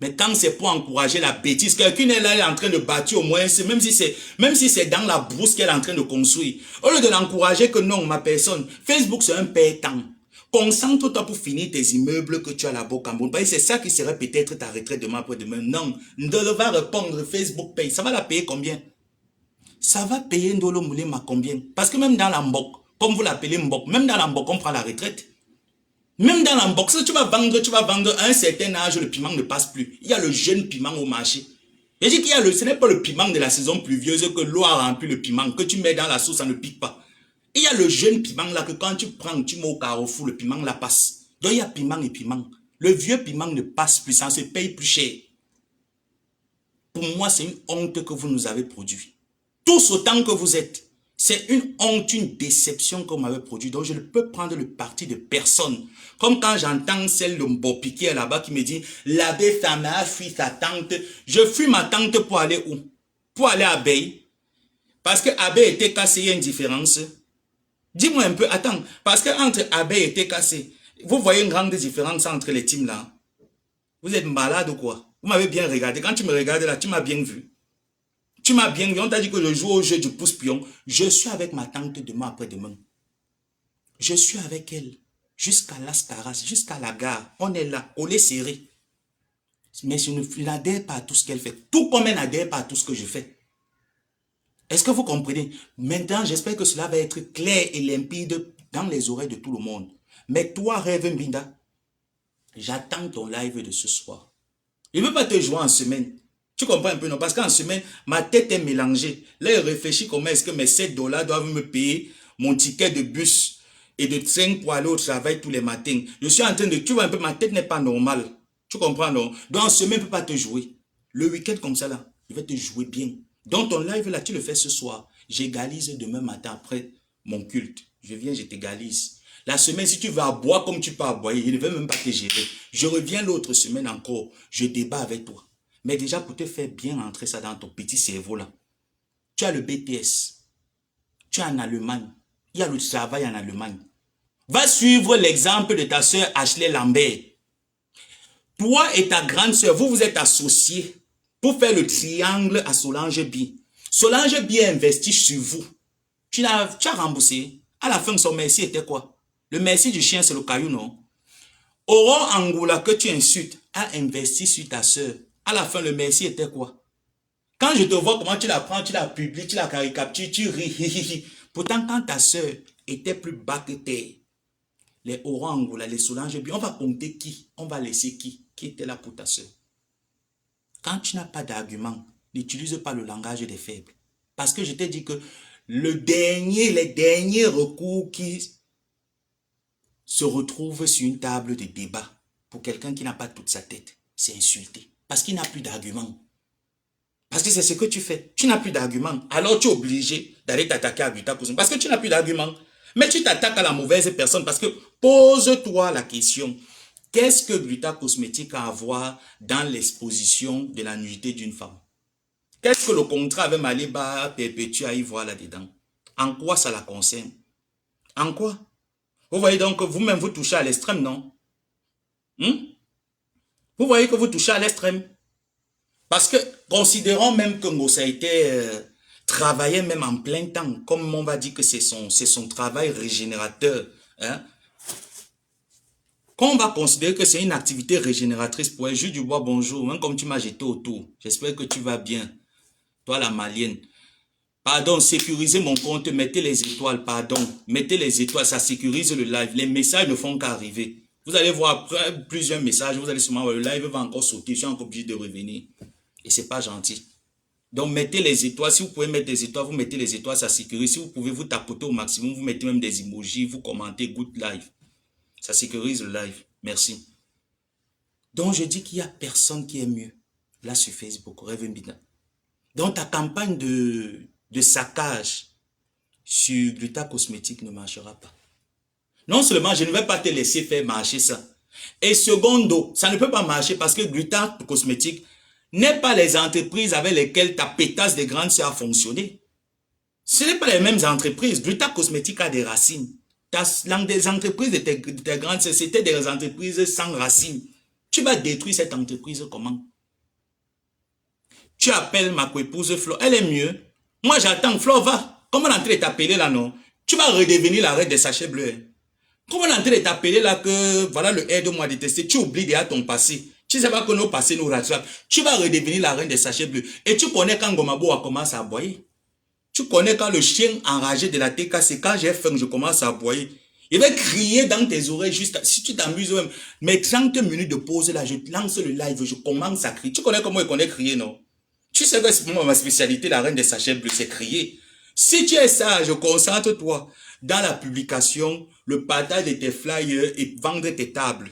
Mais quand c'est pour encourager la bêtise, quelqu'un est là, elle est en train de bâtir au moins, même si c'est dans la brousse qu'elle est en train de construire. Au lieu de l'encourager que non, ma personne, Facebook c'est un père-temps. Concentre-toi pour finir tes immeubles que tu as là-bas au Cameroun. C'est ça qui serait peut-être ta retraite demain après-demain. Non, Ndolo va répondre, Facebook paye. Ça va la payer combien? Ça va payer Ndolo Moulema combien? Parce que même dans la Mbok, comme vous l'appelez Mbok, même dans la Mbok, on prend la retraite. Même dans l'unbox, tu vas vendre à un certain âge, le piment ne passe plus. Il y a le jeune piment au marché. Je dis qu'il y a ce n'est pas le piment de la saison pluvieuse que l'eau a rempli le piment, que tu mets dans la sauce, ça ne pique pas. Il y a le jeune piment là que quand tu prends, tu mets au carrefour, le piment là passe. Donc il y a piment et piment. Le vieux piment ne passe plus, ça se paye plus cher. Pour moi, c'est une honte que vous nous avez produit. Tous autant que vous êtes. C'est une honte, une déception qu'on m'avait produit. Donc, je ne peux prendre le parti de personne. Comme quand j'entends celle de Mbopi qui est là-bas qui me dit « L'abbé Sama fuit sa tante. » Je fuis ma tante pour aller où? Pour aller à Abeille. Parce que Abeille était cassé, il y a une différence. Dis-moi un peu, attends. Parce que entre Abeille était cassé, vous voyez une grande différence entre les teams là. Vous êtes malade ou quoi? Vous m'avez bien regardé. Quand tu me regardes là, tu m'as bien vu. Tu m'as bien vu, on t'a dit que je joue au jeu du pouce-pion. Je suis avec ma tante demain après-demain. Je suis avec elle. Jusqu'à l'Ascaras, jusqu'à la gare. On est là, on est serré. Mais je n'adhère pas à tout ce qu'elle fait. Tout comme elle n'adhère pas à tout ce que je fais. Est-ce que vous comprenez? Maintenant, j'espère que cela va être clair et limpide dans les oreilles de tout le monde. Mais toi, Rêve Mbinda, j'attends ton live de ce soir. Je ne veux pas te jouer en semaine. Tu comprends un peu, non? Parce qu'en semaine, ma tête est mélangée. Là, je réfléchis comment est-ce que mes 7 $ doivent me payer mon ticket de bus et de train pour aller au travail tous les matins. Je suis en train de... Tu vois un peu, ma tête n'est pas normale. Tu comprends, non? Donc, en semaine, je ne peux pas te jouer. Le week-end comme ça, là, je vais te jouer bien. Donc, ton live, là, tu le fais ce soir. J'égalise demain matin après mon culte. Je viens, je t'égalise. La semaine, si tu veux boire comme tu peux aboyer, je ne vais même pas te gérer. Je reviens l'autre semaine encore. Je débat avec toi. Mais déjà, pour te faire bien entrer ça dans ton petit cerveau là, Tu as le BTS. Tu es en Allemagne. Il y a le travail en Allemagne. Va suivre l'exemple de ta sœur Ashley Lambert. Toi et ta grande sœur, vous vous êtes associés pour faire le triangle à Solange Bi. Solange Bi a investi sur vous. Tu as remboursé. À la fin, son merci était quoi? Le merci du chien, c'est le caillou, non? Aurore Angoula, que tu insultes, a investi sur ta sœur. À la fin, le merci était quoi? Quand je te vois comment tu la prends, tu la publies, tu la caricatures, tu ris. Pourtant, quand ta sœur était plus bas que terre, les Aurore Angoula, les Solange Bi, on va compter qui? On va laisser qui? Qui était là pour ta sœur? Quand tu n'as pas d'argument, n'utilise pas le langage des faibles. Parce que je t'ai dit que les derniers recours qui se retrouvent sur une table de débat pour quelqu'un qui n'a pas toute sa tête, c'est insulter. Parce qu'il n'a plus d'argument. Parce que c'est ce que tu fais. Tu n'as plus d'argument. Alors tu es obligé d'aller t'attaquer à Gluta Cosmétique. Parce que tu n'as plus d'argument. Mais tu t'attaques à la mauvaise personne. Parce que pose-toi la question. Qu'est-ce que Gluta Cosmétique a à voir dans l'exposition de la nudité d'une femme? Qu'est-ce que le contrat avec Maliba Perpétue a à y voir là-dedans? En quoi ça la concerne? En quoi? Vous voyez donc que vous-même vous touchez à l'extrême, non? Vous voyez que vous touchez à l'extrême? Parce que, considérons même que Ngossa a été travaillé même en plein temps, comme on va dire que c'est son travail régénérateur. Hein? Quand on va considérer que c'est une activité régénératrice pour elle, Jules Dubois, bonjour, même comme tu m'as jeté autour, j'espère que tu vas bien, toi la malienne. Pardon, sécurisez mon compte, mettez les étoiles, pardon, mettez les étoiles, ça sécurise le live, les messages ne font qu'arriver. Vous allez voir plusieurs messages, vous allez sûrement voir, le live va encore sauter, je suis encore obligé de revenir. Et c'est pas gentil. Donc, mettez les étoiles. Si vous pouvez mettre des étoiles, vous mettez les étoiles, ça sécurise. Si vous pouvez vous tapoter au maximum, vous mettez même des emojis, vous commentez good live. Ça sécurise le live. Merci. Donc, je dis qu'il n'y a personne qui est mieux. Là, sur Facebook, Revenbina. Donc, ta campagne de saccage sur Gluta Cosmétique ne marchera pas. Non seulement, je ne vais pas te laisser faire marcher ça. Et secondo, ça ne peut pas marcher parce que Gluta Cosmétique n'est pas les entreprises avec lesquelles ta pétasse de grande sœur a fonctionné. Ce n'est pas les mêmes entreprises. Gluta Cosmétique a des racines. Des entreprises de tes grandes sœurs, c'était des entreprises sans racines. Tu vas détruire cette entreprise comment? Tu appelles ma coépouse Flo, elle est mieux. Moi j'attends, Flo va. Comment l'entrée est appelée là non? Tu vas redevenir la reine des sachets bleus. Comment l'entrée est appelée là que voilà le aide-moi détesté. Tu oublies déjà ton passé. Tu sais pas que nos passés nous rattrapent. Tu vas redevenir la reine des sachets bleus. Et tu connais quand Gomabo a commencé à aboyer. Tu connais quand le chien enragé de la TK, c'est quand j'ai faim, je commence à aboyer. Il va crier dans tes oreilles juste, si tu t'amuses même, mais 30 minutes de pause là, je lance le live, je commence à crier. Tu connais comment il connaît crier, non? Tu sais que c'est ma spécialité, la reine des sachets bleus, c'est crier. Si tu es sage, concentre-toi dans la publication, le partage de tes flyers et vendre tes tables.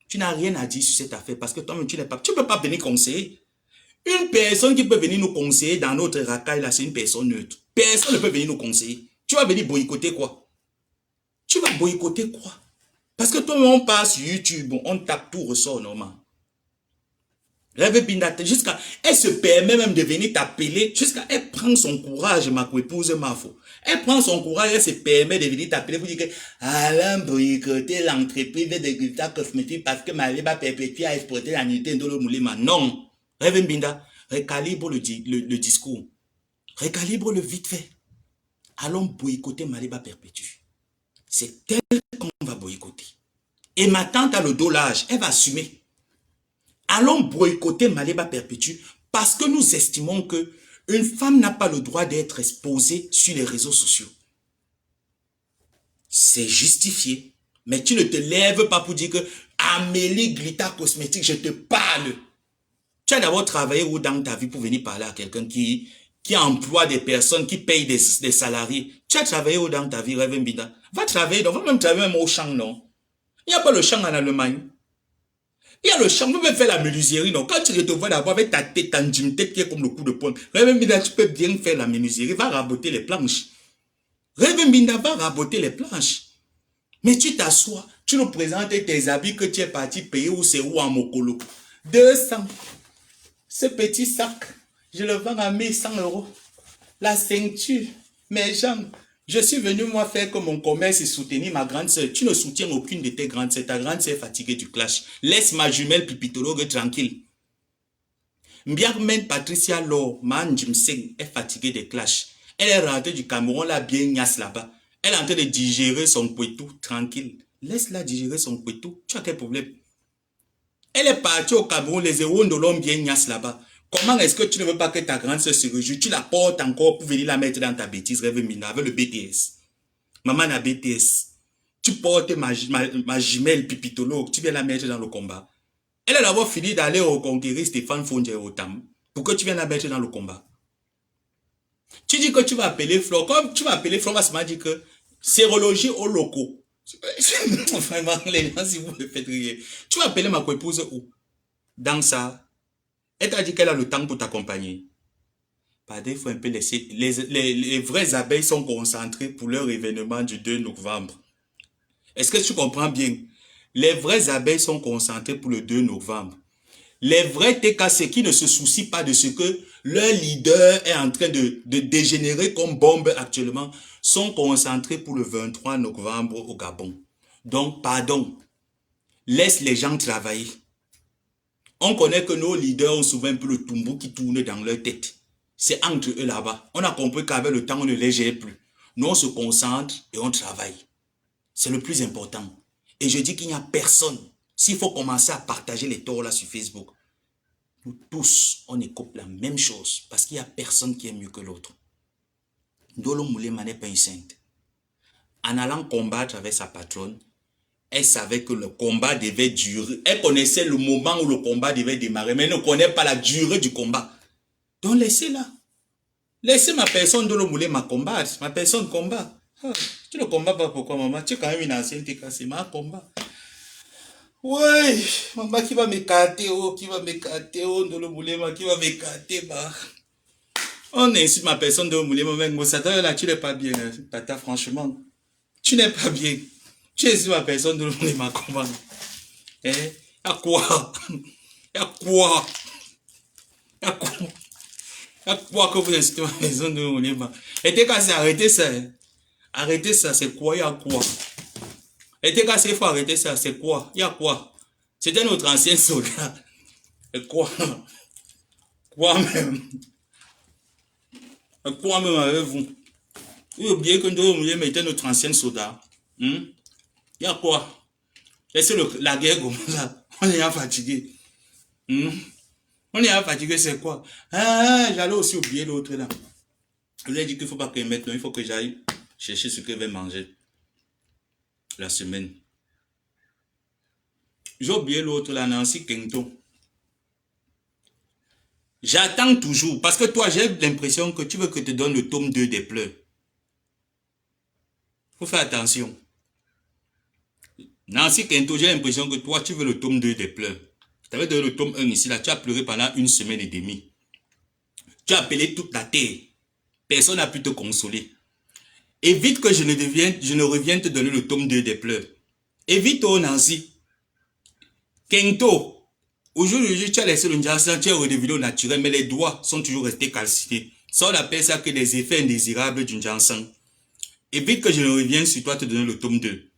Tu n'as rien à dire sur cette affaire parce que toi-même, tu ne peux pas venir conseiller. Une personne qui peut venir nous conseiller dans notre racaille, là, c'est une personne neutre. Personne ne peut venir nous conseiller. Tu vas venir boycotter quoi? Tu vas boycotter quoi? Parce que toi-même, on passe sur YouTube, on tape, tout ressort normal. Rêve Bindate, jusqu'à, elle se permet même de venir t'appeler, jusqu'à, elle prend son courage, ma épouse Mafo. Elle prend son courage, elle se permet de venir t'appeler pour dire que, Alain boycotter l'entreprise de Gluta Cosmétique parce que Maliba Perpétue a exporté la nudité de l'Omoulima. Non. Rêve Binda, recalibre le discours. Recalibre le vite fait. Allons boycotter Maliba Perpétue. C'est elle qu'on va boycotter. Et ma tante a le dos large, elle va assumer. Allons boycotter Maliba Perpétue parce que nous estimons que une femme n'a pas le droit d'être exposée sur les réseaux sociaux. C'est justifié. Mais tu ne te lèves pas pour dire que Amélie Gluta Cosmétique, je te parle. Tu as d'abord travaillé où dans ta vie pour venir parler à quelqu'un qui emploie des personnes, qui paye des salariés. Tu as travaillé où dans ta vie, Reven Bida? Va travailler, va même travailler même au champ, non? Il n'y a pas le champ en Allemagne. Il y a le champ, vous pouvez faire la menuiserie, non? Quand tu te vois d'abord avec ta tête en gym, tête qui est comme le coup de poing. Reven Bida, tu peux bien faire la menuiserie, va raboter les planches. Reven Bida va raboter les planches. Mais tu t'assois, tu nous présentes tes habits que tu es parti payer ou c'est où en Mokolo. 200. Ce petit sac, je le vends à 1100 €. la ceinture, mes jambes. Je suis venu, moi, faire que mon commerce et soutenir ma grande sœur. Tu ne soutiens aucune de tes grandes sœurs. Ta grande sœur est fatiguée du clash. Laisse ma jumelle pipitologue tranquille. Mbiakmen Patricia Law, Man Jimseng, est fatiguée des clashs. Elle est rentrée du Cameroun, là, bien gnasse là-bas. Elle est en train de digérer son pouetou, tranquille. Laisse-la digérer son pouetou. Tu as quel problème? Elle est partie au Cameroun, les héros de l'homme bien gnasse là-bas. Comment est-ce que tu ne veux pas que ta grande sœur se réjouisse? Tu la portes encore pour venir la mettre dans ta bêtise, rêve mina, avec le BTS. Maman a BTS. Tu portes ma jumelle pipitolo, tu viens la mettre dans le combat. Elle a d'abord fini d'aller reconquérir Stéphane Fondje au Tam. Pour que tu viennes la mettre dans le combat. Tu dis que tu vas appeler Flo. Comme tu vas appeler Flo, parce m'a dit que sérologie au locaux. Vraiment, les gens, si vous me faites rire. Tu vas appeler ma co-épouse où? Dans ça. Elle t'a dit qu'elle a le temps pour t'accompagner. Pardon, il faut un peu laisser. Les vraies abeilles sont concentrées pour leur événement du 2 novembre. Est-ce que tu comprends bien? Les vraies abeilles sont concentrées pour le 2 novembre. Les vrais TKC qui ne se soucient pas de ce que leur leader est en train de dégénérer comme bombe actuellement sont concentrés pour le 23 novembre au Gabon. Donc, pardon, laisse les gens travailler. On connaît que nos leaders ont souvent un peu le tombeau qui tourne dans leur tête. C'est entre eux là-bas. On a compris qu'avec le temps, on ne les gère plus. Nous, on se concentre et on travaille. C'est le plus important. Et je dis qu'il n'y a personne. S'il faut commencer à partager les torts là sur Facebook, nous tous, on écoute la même chose. Parce qu'il n'y a personne qui est mieux que l'autre. Ndolo Moulema n'est pas une sainte. En allant combattre avec sa patronne, elle savait que le combat devait durer. Elle connaissait le moment où le combat devait démarrer, mais elle ne connaît pas la durée du combat. Donc laissez-la. Laissez ma personne Ndolo Moulema combattre. Ma personne combat. Ah, tu ne combats pas pourquoi, maman? Tu es quand même une ancienne TK, c'est ma combat. Oui, maman qui va m'écarter, qui va m'écarter, Ndolo Moulema qui va m'écarter, bah. On insulte ma personne Ndolo Moulema, mais là, tu n'es pas bien, tata, franchement. Tu n'es pas bien. Tu es sur ma personne Ndolo Moulema, comment? Eh? À quoi? À quoi? À quoi? À quoi que vous insultez ma personne Ndolo Moulema? Et t'es cassé, arrêtez ça, hein? Arrêtez ça, c'est quoi? Il y a quoi? Et t'es cassé, il faut arrêter ça, c'est quoi? Il y a quoi? C'était notre ancien soldat. Et quoi? Quoi même? Et quoi même avec vous? Vous oubliez que nous était notre ancien soldat. Il y a quoi? Laissez la guerre comme ça. On est fatigué. On est fatigué, c'est quoi? Ah, j'allais aussi oublier l'autre là. Je lui ai dit qu'il ne faut pas que maintenant, il faut que j'aille chercher ce que je vais manger la semaine. J'ai oublié l'autre là, Nancy Kento. J'attends toujours, parce que toi, j'ai l'impression que tu veux que je te donne le tome 2 des pleurs. Faut faire attention. Nancy Kento, j'ai l'impression que toi, tu veux le tome 2 des pleurs. Je t'avais donné le tome 1 ici, là, tu as pleuré pendant 1 semaine et demie. Tu as appelé toute la terre. Personne n'a pu te consoler. Évite que je ne revienne te donner le tome 2 des pleurs. Évite, oh Nancy. Kento. Aujourd'hui, tu as laissé le Njansan, tu as eu des vidéos naturelles, mais les doigts sont toujours restés calcinés. Ça, on appelle ça que les effets indésirables du Njansan. Évite que je ne revienne sur toi te donner le tome 2.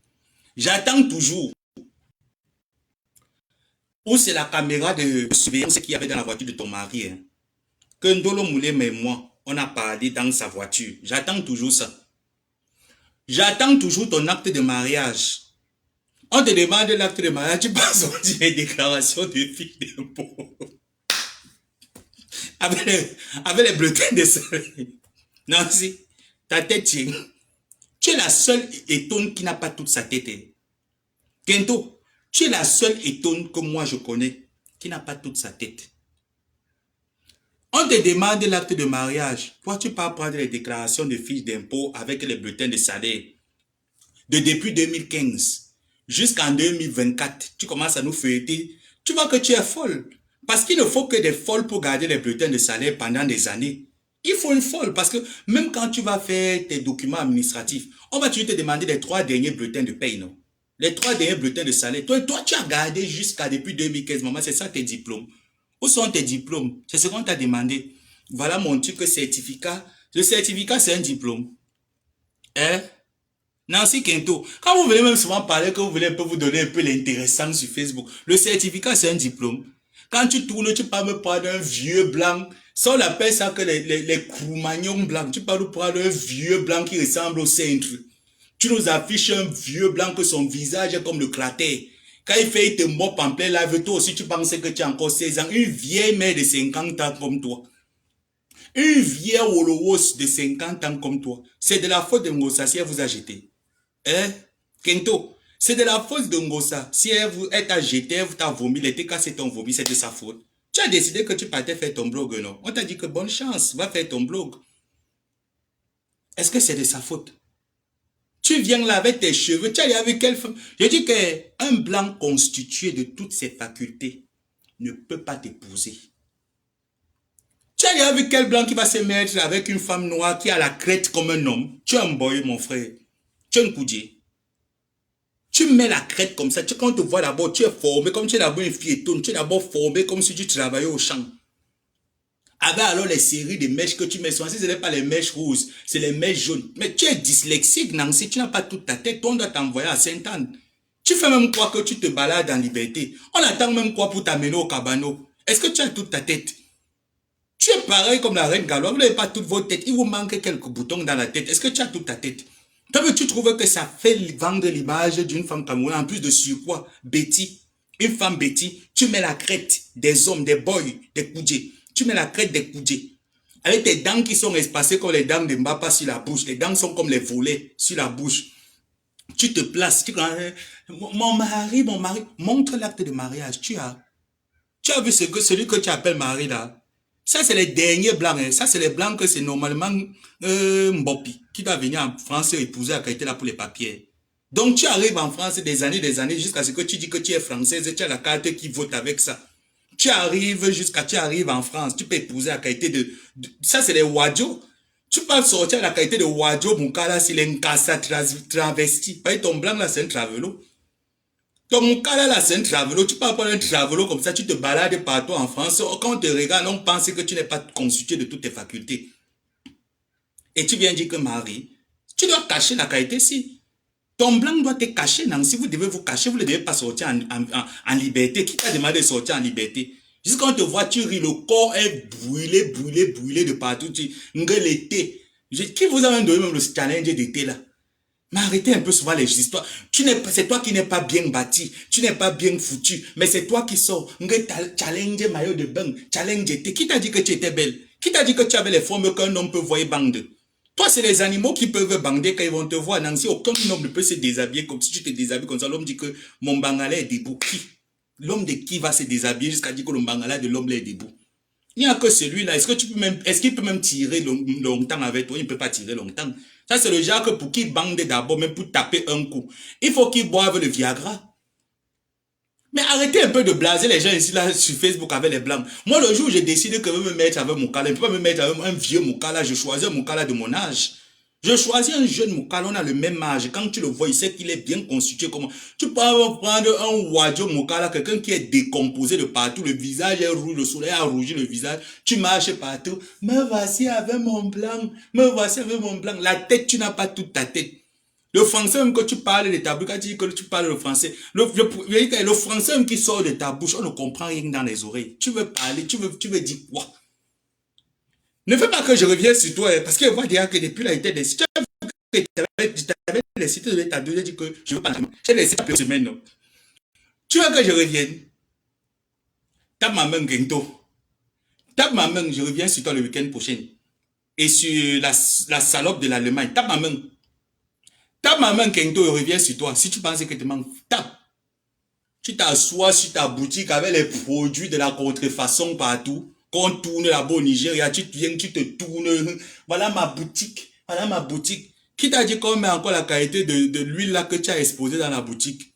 J'attends toujours. Ou c'est la caméra de surveillance qu'il y avait dans la voiture de ton mari. Hein. Que Ndolo Moulema et moi, on a parlé dans sa voiture. J'attends toujours ça. J'attends toujours ton acte de mariage. On te demande l'acte de mariage, tu passes sortir les déclarations de filles d'impôt. Avec les bulletins de salaire. Nancy, ta tête tient. Tu es la seule étonne qui n'a pas toute sa tête. Kento, tu es la seule étonne que moi je connais qui n'a pas toute sa tête. On te demande l'acte de mariage. Toi, tu pars prendre les déclarations de fiches d'impôt avec les bulletins de salaire. De depuis 2015 jusqu'en 2024, tu commences à nous feuilleter. Tu vois que tu es folle. Parce qu'il ne faut que des folles pour garder les bulletins de salaire pendant des années. Il faut une folle parce que même quand tu vas faire tes documents administratifs, on va toujours te demander les 3 derniers bulletins de paye, non? Les 3 derniers bulletins de salaire. Toi, tu as gardé jusqu'à depuis 2015, maman, c'est ça tes diplômes. Où sont tes diplômes? C'est ce qu'on t'a demandé. Voilà mon truc certificat Le certificat, c'est un diplôme. Hein? Nancy Kento, quand vous venez même souvent parler, que vous voulez un peu vous donner un peu l'intéressant sur Facebook, le certificat, c'est un diplôme. Quand tu tournes, tu peux me prendre un vieux blanc. Ça, on appelle ça que les Cro-Magnons blancs. Tu peux nous prendre un vieux blanc qui ressemble au centre. Tu nous affiches un vieux blanc que son visage est comme le cratère. Quand il fait, il te moppe en plein live, toi aussi, tu penses que tu as encore 16 ans. Une vieille mère de 50 ans comme toi. Une vieille Wolowos de 50 ans comme toi. C'est de la faute de Ngosa si elle vous a jeté. Hein? Kento, c'est de la faute de Ngosa. Si elle t'a jeté, elle t'a vomi, elle t'a cassé ton vomi, c'est de sa faute. Tu as décidé que tu partais faire ton blog, non? On t'a dit que bonne chance, va faire ton blog. Est-ce que c'est de sa faute? Tu viens là avec tes cheveux, tu as dit avec quelle femme? Je dis qu'un blanc constitué de toutes ses facultés ne peut pas t'épouser. Tu as dit avec quel blanc qui va se mettre avec une femme noire qui a la crête comme un homme? Tu es un boy, mon frère. Tu es un coudier. Tu mets la crête comme ça. Quand on te voit d'abord, tu es formé comme tu es d'abord une filletonne. Tu es d'abord formé comme si tu travaillais au champ. Ah ben alors les séries de mèches que tu mets souvent, si ce n'est pas les mèches roses, c'est les mèches jaunes. Mais tu es dyslexique, Nancy, tu n'as pas toute ta tête. On doit t'envoyer à Sainte-Anne. Tu fais même quoi que tu te balades en liberté. On attend même quoi pour t'amener au cabano. Est-ce que tu as toute ta tête? Tu es pareil comme la reine Galloise. Vous n'avez pas toutes vos têtes. Il vous manque quelques boutons dans la tête. Est-ce que tu as toute ta tête? Toi, tu trouves que ça fait vendre l'image d'une femme camerounaise en plus de surpoids, Betty, une femme Betty, tu mets la crête des hommes, des boys, des coudjés. Tu mets la crête des coudjés. Avec tes dents qui sont espacées comme les dents de Mbappa sur la bouche. Les dents sont comme les volets sur la bouche. Tu te places. Mon mari. Montre l'acte de mariage. Tu as vu celui que tu appelles mari là? Ça, c'est les derniers blancs. Hein. Ça, c'est les blancs que c'est normalement Mbopi qui doit venir en France épouser à Kaité là pour les papiers. Donc, tu arrives en France des années, jusqu'à ce que tu dis que tu es française, tu as la carte qui vote avec ça. Tu arrives en France, tu peux épouser à Kaité ça, c'est les Wadjo. Tu peux sortir à la qualité de Wadjo Moukala s'il est un cassa travesti. Ton blanc là, c'est un travelo. Ton Moukala là, c'est un travelo. Tu peux prendre un travelo comme ça, tu te balades partout en France. Quand on te regarde, on pense que tu n'es pas constitué de toutes tes facultés. Et tu viens dire que Marie, tu dois cacher la qualité si. Ton blanc doit te cacher, non? Si vous devez vous cacher, vous ne devez pas sortir en liberté. Qui t'a demandé de sortir en liberté? Juste quand on te voit, tu ris, le corps est brûlé de partout. Tu l'été. Qui vous a même donné même le challenge d'été là? Mais arrêtez un peu souvent les histoires. C'est toi qui n'es pas bien bâti. Tu n'es pas bien foutu. Mais c'est toi qui sors. Challenge maillot de bain. Challenge été. Qui t'a dit que tu étais belle? Qui t'a dit que tu avais les formes qu'un homme peut voir bande? Toi, c'est les animaux qui peuvent bander quand ils vont te voir. Nancy, aucun homme ne peut se déshabiller comme si tu te déshabilles comme ça. L'homme dit que mon bangala est debout. Qui? L'homme de qui va se déshabiller jusqu'à dire que le bangala de l'homme est debout? Il n'y a que celui-là. Est-ce qu'il peut même tirer longtemps avec toi? Il ne peut pas tirer longtemps. Ça, c'est le genre que pour qu'il bande d'abord, même pour taper un coup, il faut qu'il boive le Viagra. Mais arrêtez un peu de blaser les gens ici là sur Facebook avec les blancs. Moi, le jour où j'ai décidé que je veux me mettre avec Moukala, je ne peux pas me mettre avec un vieux Moukala, je choisis un Moukala de mon âge. Je choisis un jeune Moukala, on a le même âge. Quand tu le vois, il sait qu'il est bien constitué. Comment? Tu peux prendre un Wadjo Moukala, quelqu'un qui est décomposé de partout, le visage est rouge, le soleil a rougi le visage, tu marches partout. Me voici avec mon blanc, me voici avec mon blanc. La tête, tu n'as pas toute ta tête. Le français même que tu parles de ta bouche, quand tu dis que tu parles le français, le français même qui sort de ta bouche, on ne comprend rien dans les oreilles. Tu veux parler, tu veux dire quoi? Ne fais pas que je revienne sur toi, parce que va dire que depuis la été si tu avais décidé de ta deux, dit que je veux pas. J'ai laissé la semaine, non? Tu veux que je revienne? Tape ma main, Gento. Tape ma main, je reviens sur toi le week-end prochain. Et sur la salope de l'Allemagne, tape ma main. Tape ma main, Kento, je reviens sur toi. Si tu penses que tu manques, tape. Tu t'assois sur ta boutique avec les produits de la contrefaçon partout. Quand on tourne là-bas au Nigeria, tu viens, tu te tournes. Voilà ma boutique. Voilà ma boutique. Qui t'a dit qu'on met encore la qualité de l'huile là que tu as exposée dans la boutique?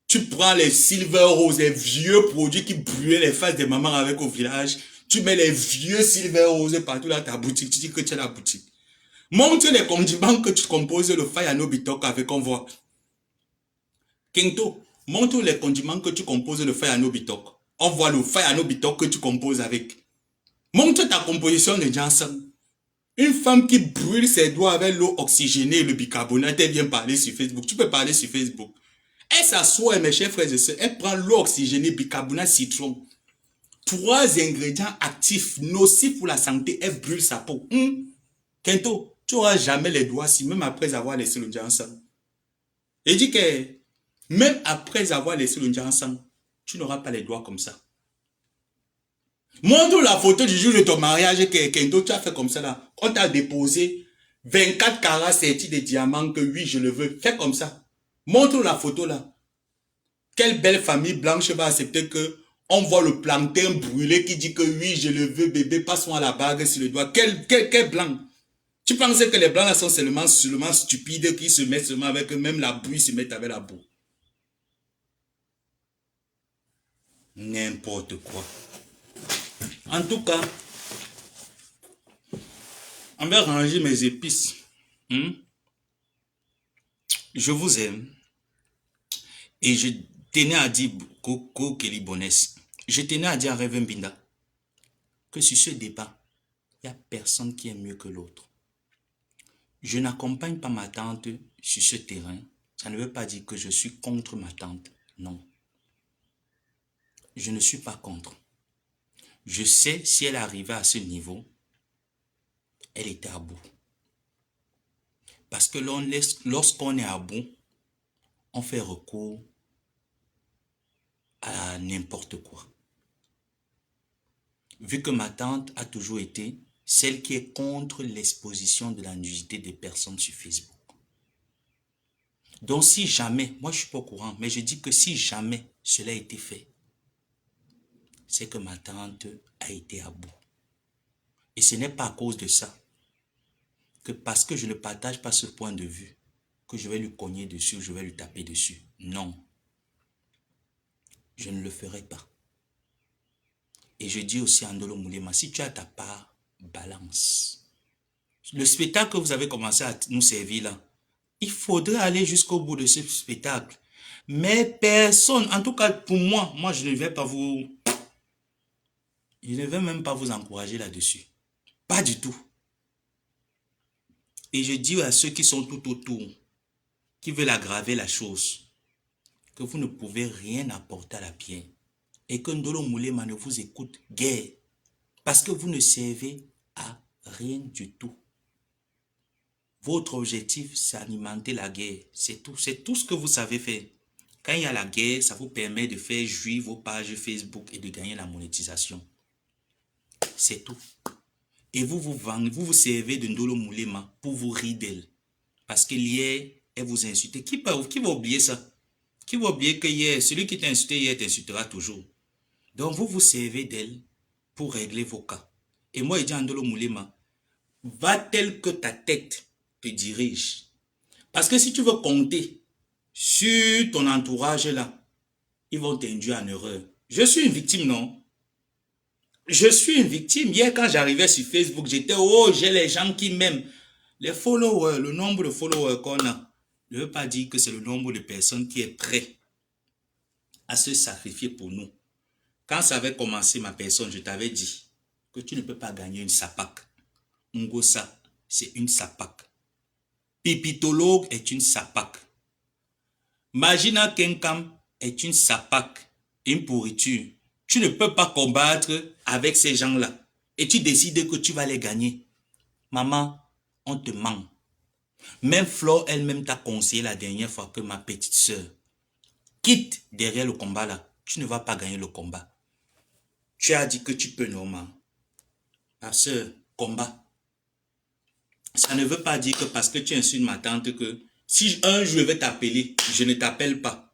Tu prends les silver rose, les vieux produits qui brûlaient les faces des mamans avec au village. Tu mets les vieux silver rose partout dans ta boutique. Tu dis que tu as la boutique. Montre les condiments que tu composes le Fayano Bitok avec, on voit. Kento, montre les condiments que tu composes le Fayano Bitok. On voit le Fayano Bitok que tu composes avec. Montre ta composition de Janssen. Une femme qui brûle ses doigts avec l'eau oxygénée et le bicarbonate, elle vient parler sur Facebook. Tu peux parler sur Facebook. Elle s'assoit, mes chers frères et sœurs, elle prend l'eau oxygénée, bicarbonate, citron. 3 ingrédients actifs, nocifs pour la santé, elle brûle sa peau. Kento, tu n'auras jamais les doigts si, même après avoir laissé le dia ensemble. Et dit que, même après avoir laissé le dia ensemble, tu n'auras pas les doigts comme ça. Montre la photo du jour de ton mariage que Kento, tu as fait comme ça là. On t'a déposé 24 carats sertis de diamants que oui, je le veux. Fais comme ça. Montre la photo là. Quelle belle famille blanche va accepter que on voit le plantain brûlé qui dit que oui, je le veux, bébé, passe-moi la bague sur le doigt. Quel blanc? Tu pensais que les blancs là sont seulement stupides qui se mettent seulement avec eux, même la boue, ils se mettent avec la boue. N'importe quoi. En tout cas, on va ranger mes épices. Je vous aime. Et je tenais à dire, Coco Kelibonès, je tenais à dire à Reverend Binda que sur ce débat, il n'y a personne qui est mieux que l'autre. Je n'accompagne pas ma tante sur ce terrain. Ça ne veut pas dire que je suis contre ma tante. Non. Je ne suis pas contre. Je sais si elle arrivait à ce niveau, elle était à bout. Parce que lorsqu'on est à bout, on fait recours à n'importe quoi. Vu que ma tante a toujours été celle qui est contre l'exposition de la nudité des personnes sur Facebook. Donc si jamais, moi je ne suis pas au courant, mais je dis que si jamais cela a été fait, c'est que ma tante a été à bout. Et ce n'est pas à cause de ça, que parce que je ne partage pas ce point de vue, que je vais lui cogner dessus, je vais lui taper dessus. Non. Je ne le ferai pas. Et je dis aussi à Ndolo Moulema, si tu as ta part, balance. Le spectacle que vous avez commencé à nous servir là, il faudrait aller jusqu'au bout de ce spectacle. Mais personne, en tout cas pour moi je ne vais pas vous... Je ne vais même pas vous encourager là-dessus. Pas du tout. Et je dis à ceux qui sont tout autour, qui veulent aggraver la chose, que vous ne pouvez rien apporter à la pierre. Et que Ndolo Moulema ne vous écoute guère. Parce que vous ne servez à rien du tout. Votre objectif, c'est alimenter la guerre. C'est tout. C'est tout ce que vous savez faire. Quand il y a la guerre, ça vous permet de faire jouir vos pages Facebook et de gagner la monétisation. C'est tout. Et vous vous servez de Ndolo Moulema pour vous rire d'elle. Parce que hier, elle vous a insulté. Qui va oublier ça? Qui va oublier que hier, celui qui t'a insulté hier t'insultera toujours. Donc vous vous servez d'elle pour régler vos cas. Et moi, je dis à Ndolo Moulema, va tel que ta tête te dirige. Parce que si tu veux compter sur ton entourage là, ils vont t'induire en erreur. Je suis une victime, non? Je suis une victime. Hier, quand j'arrivais sur Facebook, j'étais, oh, j'ai les gens qui m'aiment. Les followers, le nombre de followers qu'on a, ne veut pas dire que c'est le nombre de personnes qui est prêt à se sacrifier pour nous. Quand ça avait commencé, ma personne, je t'avais dit que tu ne peux pas gagner une sapac. Ngosa, c'est une sapac. Pipitologue est une sapac. Magina Kenkam est une sapac, une pourriture. Tu ne peux pas combattre avec ces gens-là. Et tu décides que tu vas les gagner. Maman, on te ment. Même Flo elle-même t'a conseillé la dernière fois que ma petite sœur, quitte derrière le combat là. Tu ne vas pas gagner le combat. Tu as dit que tu peux normalement. Ma sœur, combat. Ça ne veut pas dire que parce que tu insultes ma tante que si un jour je vais t'appeler, je ne t'appelle pas.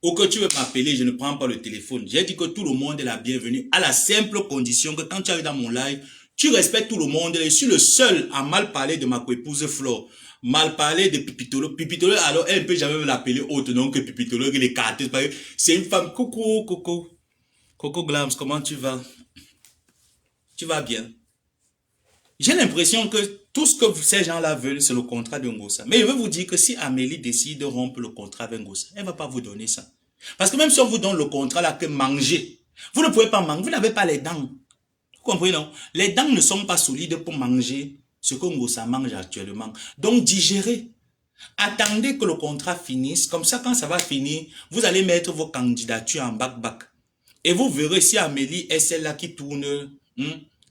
Ou que tu veux m'appeler, je ne prends pas le téléphone. J'ai dit que tout le monde est la bienvenue à la simple condition que quand tu arrives dans mon live, tu respectes tout le monde. Je suis le seul à mal parler de ma coépouse Flore. Mal parler de Pipitolo. Pipitolo, alors elle ne peut jamais l'appeler autre nom que Pipitolo, que les cartes. C'est une femme. Coucou, Coco. Coco Glams, comment tu vas? Tu vas bien? J'ai l'impression que tout ce que ces gens-là veulent, c'est le contrat de Ngosa. Mais je veux vous dire que si Amélie décide de rompre le contrat avec Ngosa, elle ne va pas vous donner ça. Parce que même si on vous donne le contrat là, que manger, vous ne pouvez pas manger, vous n'avez pas les dents. Vous comprenez, non? Les dents ne sont pas solides pour manger ce que ça mange actuellement. Donc, digérez. Attendez que le contrat finisse. Comme ça, quand ça va finir, vous allez mettre vos candidatures en back-back. Et vous verrez si Amélie est celle-là qui tourne,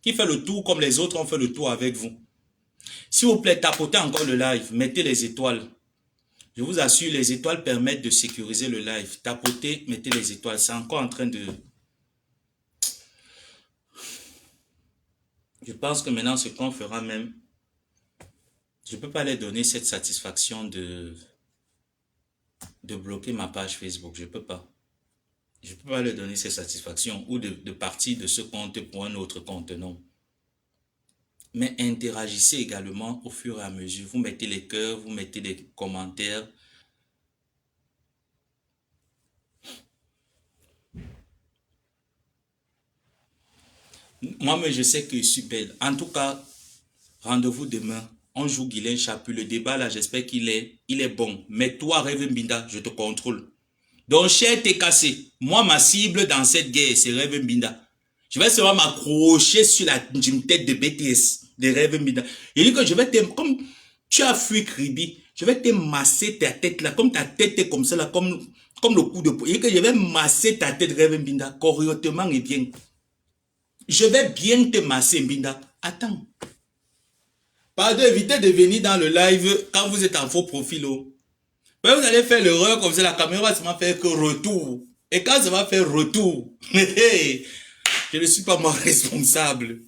qui fait le tour comme les autres ont fait le tour avec vous. S'il vous plaît, tapotez encore le live. Mettez les étoiles. Je vous assure, les étoiles permettent de sécuriser le live. Tapotez, mettez les étoiles. C'est encore en train de... Je pense que maintenant, ce qu'on fera même, je ne peux pas les donner cette satisfaction de bloquer ma page Facebook. Je ne peux pas. Je ne peux pas leur donner cette satisfaction ou de partir de ce compte pour un autre compte, non. Mais interagissez également au fur et à mesure. Vous mettez les cœurs, vous mettez des commentaires. Moi, mais je sais que je suis belle. En tout cas, rendez-vous demain. On joue Guilain Chapu. Le débat là, j'espère qu'il est bon. Mais toi, Rêve Mbinda, je te contrôle. Donc, cher t'es cassé. Moi, ma cible dans cette guerre, c'est Rêve Mbinda. Je vais seulement m'accrocher sur la tête de BTS, de Rêve Mbinda. Il dit que je vais te... Comme tu as fui Kribi, je vais te masser ta tête là. Comme ta tête est comme ça là, comme le coup de peau. Il dit que je vais masser ta tête, Rêve Mbinda, correctement et bien. Je vais bien te masser, Mbinda. Attends. Pardon, évitez de venir dans le live quand vous êtes en faux profil. Vous allez faire l'erreur comme ça, la caméra va seulement faire que retour. Et quand ça va faire retour, je ne suis pas moi responsable.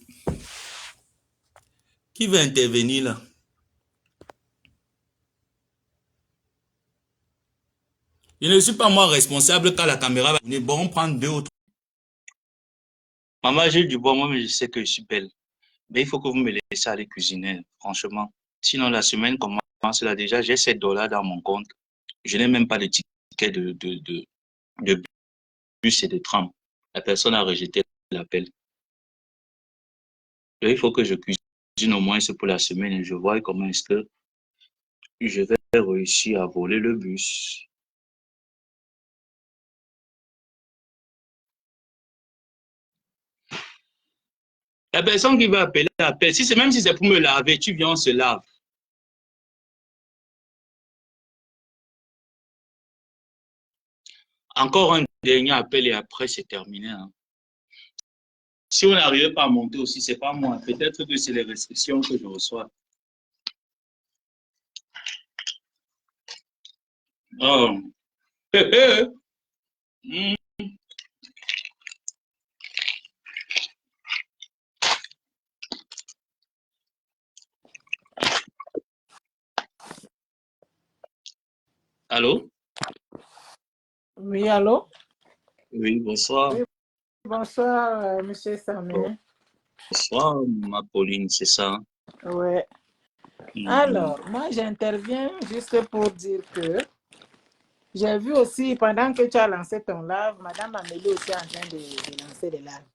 Qui va intervenir là? Je ne suis pas moi responsable quand la caméra va venir. Bon, on prend 2 ou 3. Maman, j'ai du bon, moi, mais je sais que je suis belle. Mais il faut que vous me laissez aller cuisiner, franchement. Sinon, la semaine commence là déjà, j'ai $7 dans mon compte. Je n'ai même pas de ticket de bus et de tram. La personne a rejeté l'appel. Il faut que je cuisine au moins pour la semaine et je vois comment est-ce que je vais réussir à voler le bus. La personne qui va appeler appelle. Si c'est même si c'est pour me laver, tu viens, on se lave. Encore un dernier appel et après c'est terminé. Hein. Si on n'arrive pas à monter aussi, c'est pas moi. Peut-être que c'est les restrictions que je reçois. Oh. Mm. Allô? Oui, allô? Oui, bonsoir. Oui, bonsoir, monsieur Samé. Bonsoir, ma Pauline, c'est ça? Ouais. Alors, moi, j'interviens juste pour dire que j'ai vu aussi, pendant que tu as lancé ton live, Madame Amélie aussi est en train de lancer des lives.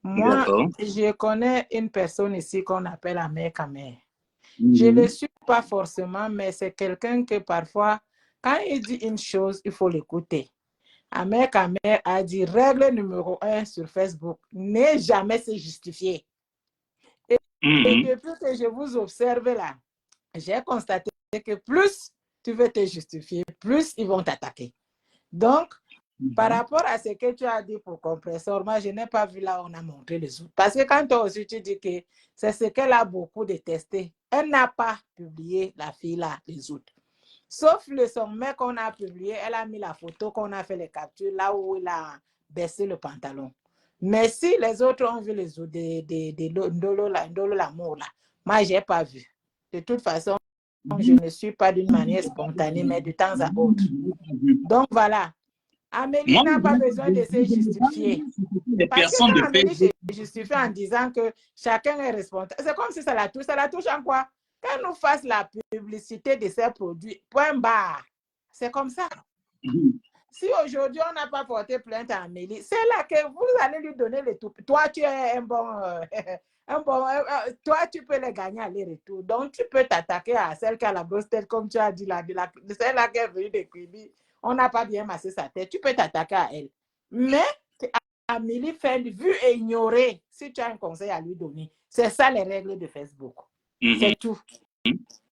Moi, je connais une personne ici qu'on appelle Amère Kamère. Je ne le suis pas forcément, mais c'est quelqu'un que parfois, quand il dit une chose, il faut l'écouter. Amère Kamère a dit règle numéro 1 sur Facebook, ne jamais se justifier. Et depuis que je vous observe là, j'ai constaté que plus tu veux te justifier, plus ils vont t'attaquer. Donc, par rapport à ce que tu as dit pour Compressor, moi, je n'ai pas vu là où on a montré les autres. Parce que quand toi aussi, tu dis que c'est ce qu'elle a beaucoup détesté, elle n'a pas publié la fille là, les autres. Sauf le sommet qu'on a publié, elle a mis la photo qu'on a fait les captures là où il a baissé le pantalon. Mais si les autres ont vu les autres de Ndolo l'amour là, moi, je n'ai pas vu. De toute façon, je ne suis pas d'une manière spontanée, mais de temps à autre. Donc voilà. Amélie n'a pas besoin de se justifier. Parce que quand Amélie se justifie en disant que chacun est responsable, c'est comme si ça la touche en quoi? Qu'elle nous fasse la publicité de ses produits, point barre. C'est comme ça. Si aujourd'hui on n'a pas porté plainte à Amélie, c'est là que vous allez lui donner les tout. Toi, tu es un bon... toi, tu peux les gagner à aller-retour. Donc, tu peux t'attaquer à celle qui a la grosse tête, comme tu as dit, celle-là qui est venue de Kribi. On n'a pas bien massé sa tête. Tu peux t'attaquer à elle. Mais Amélie fait vue et ignorer si tu as un conseil à lui donner. C'est ça les règles de Facebook. C'est tout.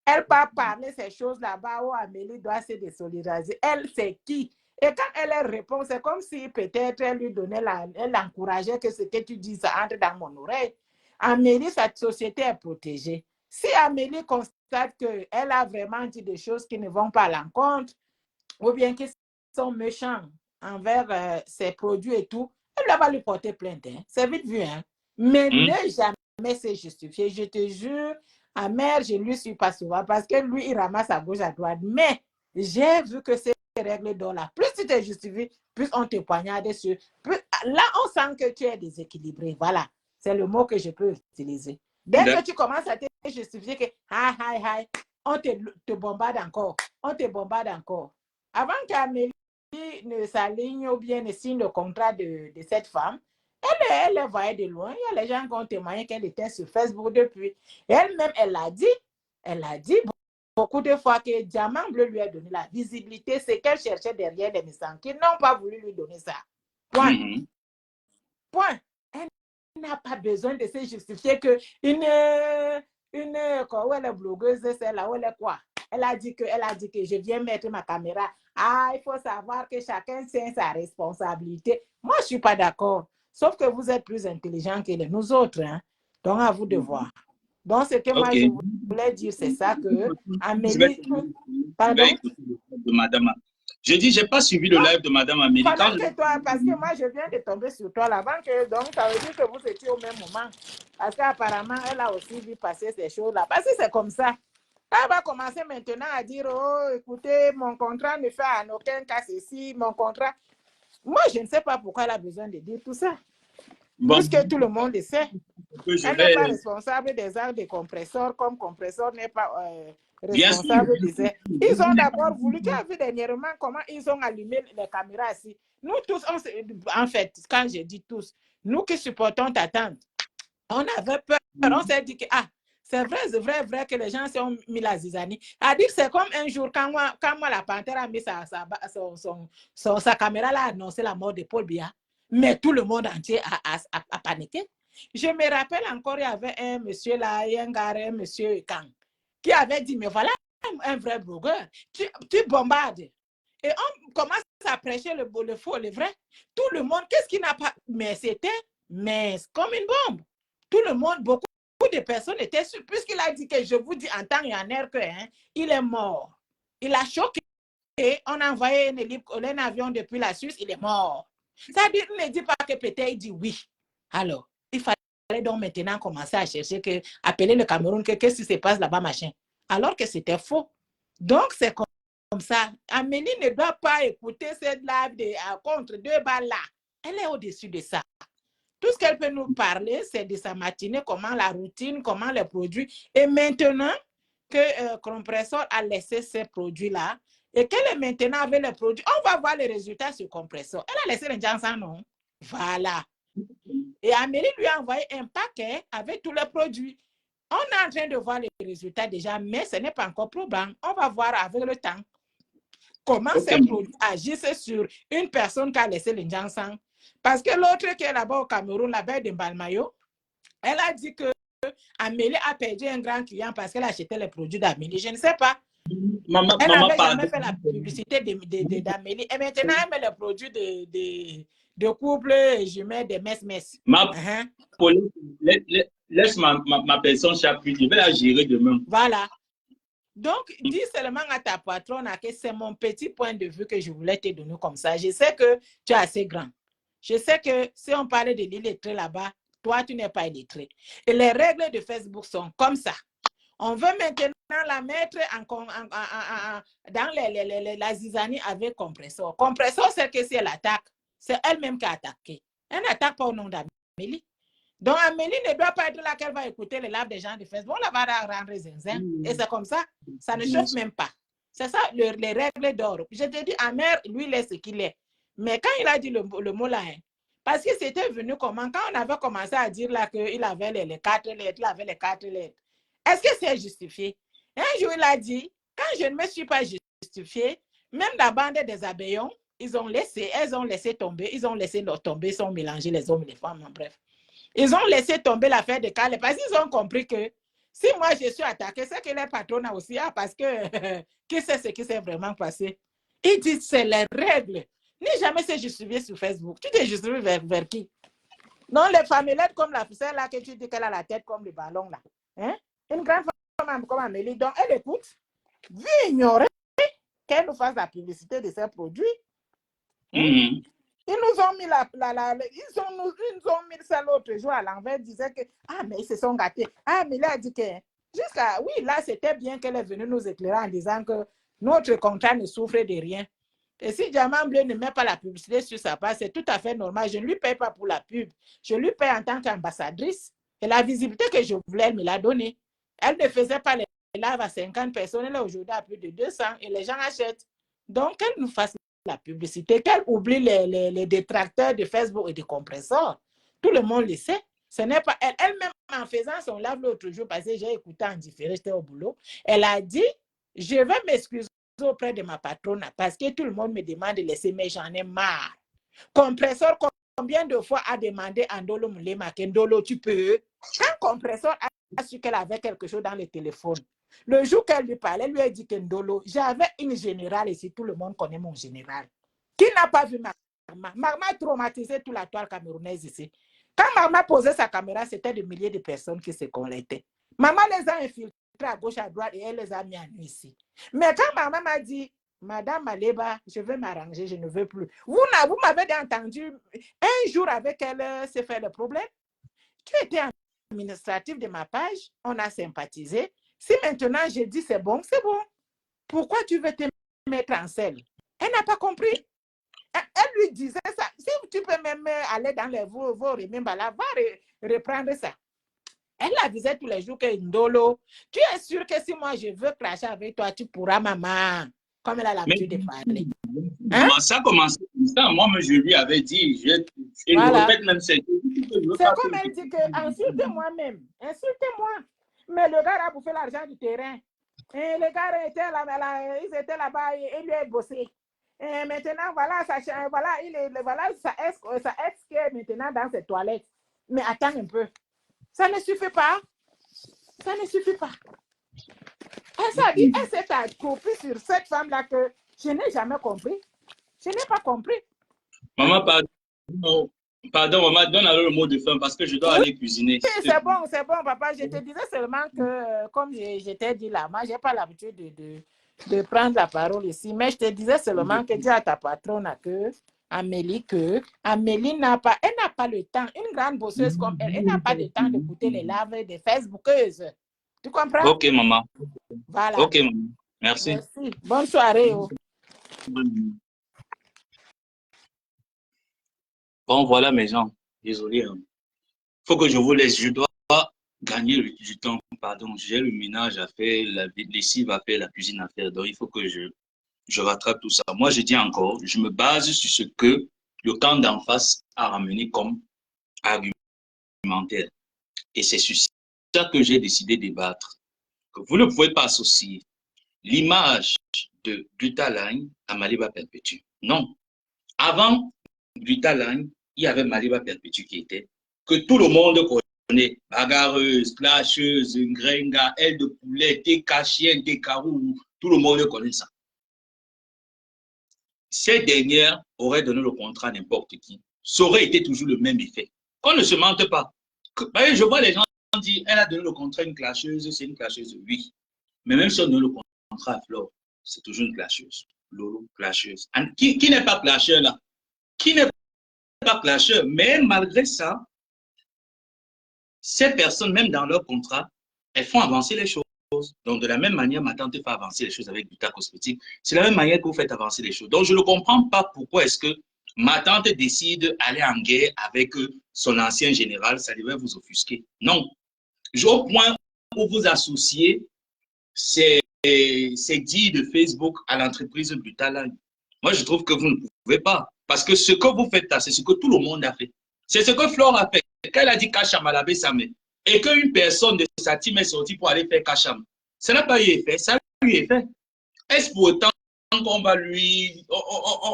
Elle pas parler ces choses là-bas où Amélie doit se désolidariser. Elle, c'est qui? Et quand elle répond, c'est comme si peut-être elle lui donnait elle l'encourageait que ce que tu dis, ça entre dans mon oreille. Amélie, sa société est protégée. Si Amélie constate qu'elle a vraiment dit des choses qui ne vont pas à l'encontre, ou bien qu'ils sont méchants envers ses produits et tout, elle va lui porter plainte. Hein. C'est vite vu. Hein. Mais ne jamais se justifier. Je te jure, Amer, je ne lui suis pas souvent parce que lui, il ramasse à gauche, à droite. Mais j'ai vu que ces règles d'or là, plus tu te justifies, plus on te poignarde dessus. Là, on sent que tu es déséquilibré. Voilà, c'est le mot que je peux utiliser. Dès que tu commences à te justifier que, on te bombarde encore. On te bombarde encore. Avant qu'Amélie ne s'aligne ou bien ne signe le contrat de cette femme, elle voyait de loin. Il y a les gens qui ont témoigné qu'elle était sur Facebook depuis. Elle-même, elle a dit beaucoup de fois que Diamant Bleu lui a donné la visibilité. C'est qu'elle cherchait derrière les méchants qui n'ont pas voulu lui donner ça. Point. Point. Elle n'a pas besoin de se justifier que où elle est blogueuse, c'est là où elle est quoi? Elle a dit que je viens mettre ma caméra. Il faut savoir que chacun tient sa responsabilité. Moi, je ne suis pas d'accord. Sauf que vous êtes plus intelligents que nous autres. Hein? Donc, à vous de voir. Donc, ce que moi, je voulais dire, c'est ça que Amélie... Pardon? De Madame. Je dis, je n'ai pas suivi le live de Madame Amélie. Parce que moi, je viens de tomber sur toi là-bas. Donc, ça veut dire que vous étiez au même moment. Parce qu'apparemment, elle a aussi vu passer ces choses-là. Parce que c'est comme ça. Elle va commencer maintenant à dire, oh, écoutez, mon contrat ne fait en aucun cas ceci, mon contrat... Moi, je ne sais pas pourquoi elle a besoin de dire tout ça. Bon. Puisque tout le monde le sait. Elle n'est pas responsable des actes des compresseurs, comme compresseur n'est pas responsable des airs. Ils ont d'abord voulu, tu as vu dernièrement comment ils ont allumé les caméras ici. Nous tous, en fait, quand je dis tous, nous qui supportons ta tante, on avait peur. On s'est dit que, c'est vrai que les gens se sont mis la zizanie. A dit que c'est comme un jour, quand moi la panthère a mis sa caméra là, a annoncé la mort de Paul Biya. Mais tout le monde entier a paniqué. Je me rappelle encore, il y avait un monsieur là, un monsieur Kang, qui avait dit, mais voilà un vrai blogueur. Tu bombardes. Et on commence à prêcher le faux, le vrai. Tout le monde, qu'est-ce qu'il n'a pas... Mais c'était comme une bombe. Tout le monde, beaucoup de personnes étaient sûres, puisqu'il a dit que je vous dis en temps et en heure que il est mort. Il a choqué. On a envoyé un avion depuis la Suisse, il est mort. Ça dit, ne dit pas que peut-être il dit oui. Alors, il fallait donc maintenant commencer à chercher, appeler le Cameroun, qu'est-ce qui se passe là-bas, machin. Alors que c'était faux. Donc, c'est comme ça. Amélie ne doit pas écouter cette live contre 2 balles là. Elle est au-dessus de ça. Tout ce qu'elle peut nous parler, c'est de sa matinée, comment la routine, comment les produits. Et maintenant que Compressor a laissé ces produits-là, et qu'elle est maintenant avec les produits, on va voir les résultats sur Compressor. Elle a laissé les gens sans nom. Voilà. Et Amélie lui a envoyé un paquet avec tous les produits. On est en train de voir les résultats déjà, mais ce n'est pas encore probant. On va voir avec le temps comment ces produits agissent sur une personne qui a laissé les gens sans. Parce que l'autre qui est là-bas au Cameroun, la belle de Mbalmayo, elle a dit que Amélie a perdu un grand client parce qu'elle achetait les produits d'Amélie. Je ne sais pas. Elle n'avait jamais fait la publicité d'Amélie. Et maintenant, elle met les produits de couple jumelles de mess. Laisse ma personne chaque nuit. Je vais la gérer demain. Voilà. Donc, dis seulement à ta patronne que c'est mon petit point de vue que je voulais te donner comme ça. Je sais que tu es assez grand. Je sais que si on parlait de l'illettré là-bas, toi, tu n'es pas illettré. Et les règles de Facebook sont comme ça. On veut maintenant la mettre dans la zizanie avec Compressor. Compressor, c'est que si elle attaque, c'est elle-même qui a attaqué. Elle n'attaque pas au nom d'Amélie. Donc, Amélie ne doit pas être là qu'elle va écouter les lives des gens de Facebook. On la va rendre zinzin. Et c'est comme ça. Ça ne chauffe même pas. C'est ça, les règles d'or. Je te dis, Amer, lui, il est ce qu'il est. Mais quand il a dit le mot là, parce que c'était venu comment, quand on avait commencé à dire là qu'il avait les 4 lettres, il avait les 4 lettres. Est-ce que c'est justifié? Un jour, il a dit, quand je ne me suis pas justifié, même la bande des abeillons, elles ont laissé tomber, ils sont mélangés les hommes et les femmes, bref. Ils ont laissé tomber l'affaire de Calais parce qu'ils ont compris que Si moi je suis attaqué, c'est que les patrons aussi, parce que qui sait ce qui s'est vraiment passé? Ils disent c'est les règles. Ni jamais se justifier sur Facebook. Tu te justifies vers qui? Non, les famillettes comme la poussière là, que tu dis qu'elle a la tête comme le ballon là. Hein? Une grande femme comme Amélie, donc elle écoute. Vu ignorer qu'elle nous fasse la publicité de ses produits. Ils nous ont mis ils nous ont mis ça l'autre jour à l'envers, disaient que ah mais ils se sont gâtés. Ah mais là a dit que jusqu'à oui là c'était bien qu'elle est venue nous éclairer en disant que notre contrat ne souffre de rien. Et si Diamant Bleu ne met pas la publicité sur sa page, c'est tout à fait normal. Je ne lui paye pas pour la pub. Je lui paye en tant qu'ambassadrice. Et la visibilité que je voulais, elle me l'a donnée. Elle ne faisait pas les lives à 50 personnes. Elle est aujourd'hui à plus de 200 et les gens achètent. Donc, qu'elle nous fasse la publicité, qu'elle oublie les détracteurs de Facebook et de compresseurs. Tout le monde le sait. Ce n'est pas elle-même en faisant son live l'autre jour, parce que j'ai écouté en différé, j'étais au boulot. Elle a dit, je vais m'excuser auprès de ma patronne parce que tout le monde me demande de laisser, mais j'en ai marre. Compresseur, combien de fois a demandé à Ndolo Moulema que Ndolo, tu peux? Quand Compresseur a su qu'elle avait quelque chose dans le téléphone, le jour qu'elle lui parlait, elle lui a dit que Ndolo, j'avais une générale ici, tout le monde connaît mon général. Qui n'a pas vu Marma? Marma a traumatisé toute la toile camerounaise ici. Quand Marma posait sa caméra, c'était des milliers de personnes qui se connectaient. Maman les a infiltrés à gauche, à droite et elle les a mis à nu ici. Mais quand maman m'a dit, Madame Maleba, je veux m'arranger, je ne veux plus. Vous m'avez entendu un jour avec elle, c'est fait le problème. Tu étais administratif de ma page, on a sympathisé. Si maintenant je dis c'est bon, c'est bon. Pourquoi tu veux te mettre en selle? Elle n'a pas compris. Elle lui disait ça. Si tu peux même aller dans les vos remember là, va reprendre ça. Elle la disait tous les jours que Ndolo, tu es sûr que si moi je veux clasher avec toi, tu pourras, maman, comme elle a l'habitude de parler. Hein? Ça a commencé comme ça. Moi, je lui avais dit, je voilà. répète même cette c'est comme elle dit que insultez-moi même, insultez-moi. Mais le gars a bouffé l'argent du terrain. Et le gars était là, ils étaient là-bas et il lui a bossé. Et maintenant, voilà, sa ex qui est maintenant dans ses toilettes. Mais attends un peu. Ça ne suffit pas. Ça ne suffit pas. Elle s'est accroupie sur cette femme-là que je n'ai jamais compris. Je n'ai pas compris. Maman, pardon, maman, donne alors le mot de fin parce que je dois aller cuisiner. C'est bon, papa. Je te disais seulement que, comme je t'ai dit là, moi, je n'ai pas l'habitude de prendre la parole ici, mais je te disais seulement que dis à ta patronne que Amélie n'a pas le temps. Une grande bosseuse comme elle n'a pas le temps d'écouter les lives des Facebookeuses. Tu comprends? Ok, maman. Voilà. Ok, maman. Merci. Merci. Bonne soirée. Bon, voilà mes gens. Désolé. Il faut que je vous laisse. Je dois gagner du temps. Pardon, j'ai le ménage à faire, la lessive à faire, la cuisine à faire. Donc, il faut que je rattrape tout ça. Moi, je dis encore, je me base sur ce que le camp d'en face a ramené comme argumentaire. Et c'est sur ça que j'ai décidé de débattre. Que vous ne pouvez pas associer l'image de Gluta Line à Maliba Perpétue. Non. Avant Gluta Line, il y avait Maliba Perpétue qui était, que tout le monde connaît. Bagarreuse, clasheuse, ngrenga, aile de poulet, TK chienne, TK roux, tout le monde connaît ça. Cette dernière aurait donné le contrat à n'importe qui. Ça aurait été toujours le même effet. Qu'on ne se mente pas. Je vois les gens dire, elle a donné le contrat à une clasheuse, c'est une clasheuse, oui. Mais même si on donne le contrat à Flore, c'est toujours une clasheuse. Lolo, clasheuse. Qui n'est pas clasheur là? Qui n'est pas clasheur? Mais malgré ça, ces personnes, même dans leur contrat, elles font avancer les choses. Donc, de la même manière, ma tante fait avancer les choses avec Gluta Cosmétique. C'est la même manière que vous faites avancer les choses. Donc, je ne comprends pas pourquoi est-ce que ma tante décide d'aller en guerre avec son ancien général. Ça devrait vous offusquer. Non. Au point où vous associez ces dits de Facebook à l'entreprise Gluta Line. Moi, je trouve que vous ne pouvez pas. Parce que ce que vous faites là, c'est ce que tout le monde a fait. C'est ce que Flore a fait. Quand elle a dit Kacham à la Bessamé, et qu'une personne de sa team est sortie pour aller faire Kacham, ça n'a pas eu effet, ça a eu effet. Est-ce pour autant qu'on va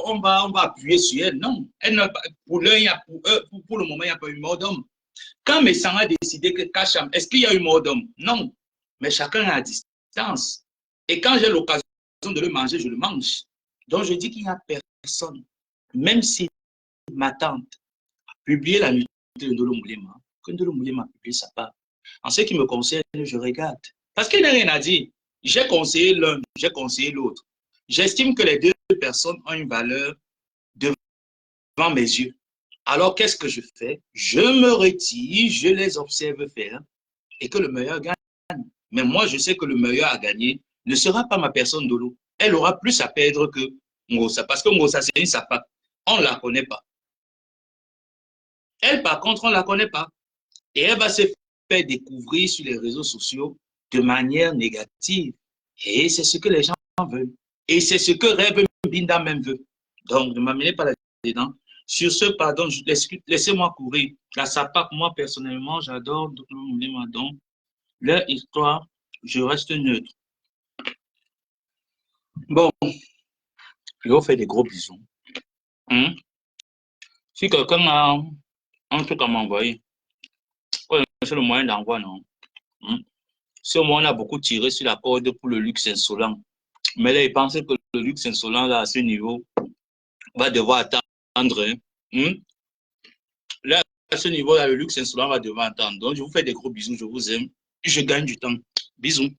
on va appuyer sur elle? Non. Pour le moment, il n'y a pas eu mort d'homme. Quand Messan a décidé que Kacham, est-ce qu'il y a eu mort d'homme? Non. Mais chacun est à distance. Et quand j'ai l'occasion de le manger, je le mange. Donc, je dis qu'il n'y a personne, même si ma tante a publié la nuit de Ndolo Moulema, que Ndolo Moulema a publié sa part. En ce qui me concerne, je regarde. Parce qu'il n'a rien à dire. J'ai conseillé l'un, j'ai conseillé l'autre. J'estime que les deux personnes ont une valeur devant mes yeux. Alors, qu'est-ce que je fais? Je me retire, je les observe faire et que le meilleur gagne. Mais moi, je sais que le meilleur à gagner ne sera pas ma personne de l'eau. Elle aura plus à perdre que Ngosa. Parce que Ngosa, c'est une sapac. On ne la connaît pas. Elle, par contre, on ne la connaît pas. Et elle va se faire découvrir sur les réseaux sociaux de manière négative. Et c'est ce que les gens veulent. Et c'est ce que Rêve Binda même veut. Donc, ne m'amenez pas là-dedans. Sur ce, pardon, laissez-moi courir. La sapac, moi, personnellement, j'adore. Donc, leur histoire, je reste neutre. Bon, je vous fais des gros bisous. Si quelqu'un a un truc à m'envoyer, c'est le moyen d'envoi, non? Si au moins on a beaucoup tiré sur la corde pour le luxe insolent, mais là, il pense que le luxe insolent, là, à ce niveau, va devoir attendre. Là, à ce niveau-là, le luxe insolent va devoir attendre. Donc, je vous fais des gros bisous, je vous aime. Je gagne du temps. Bisous.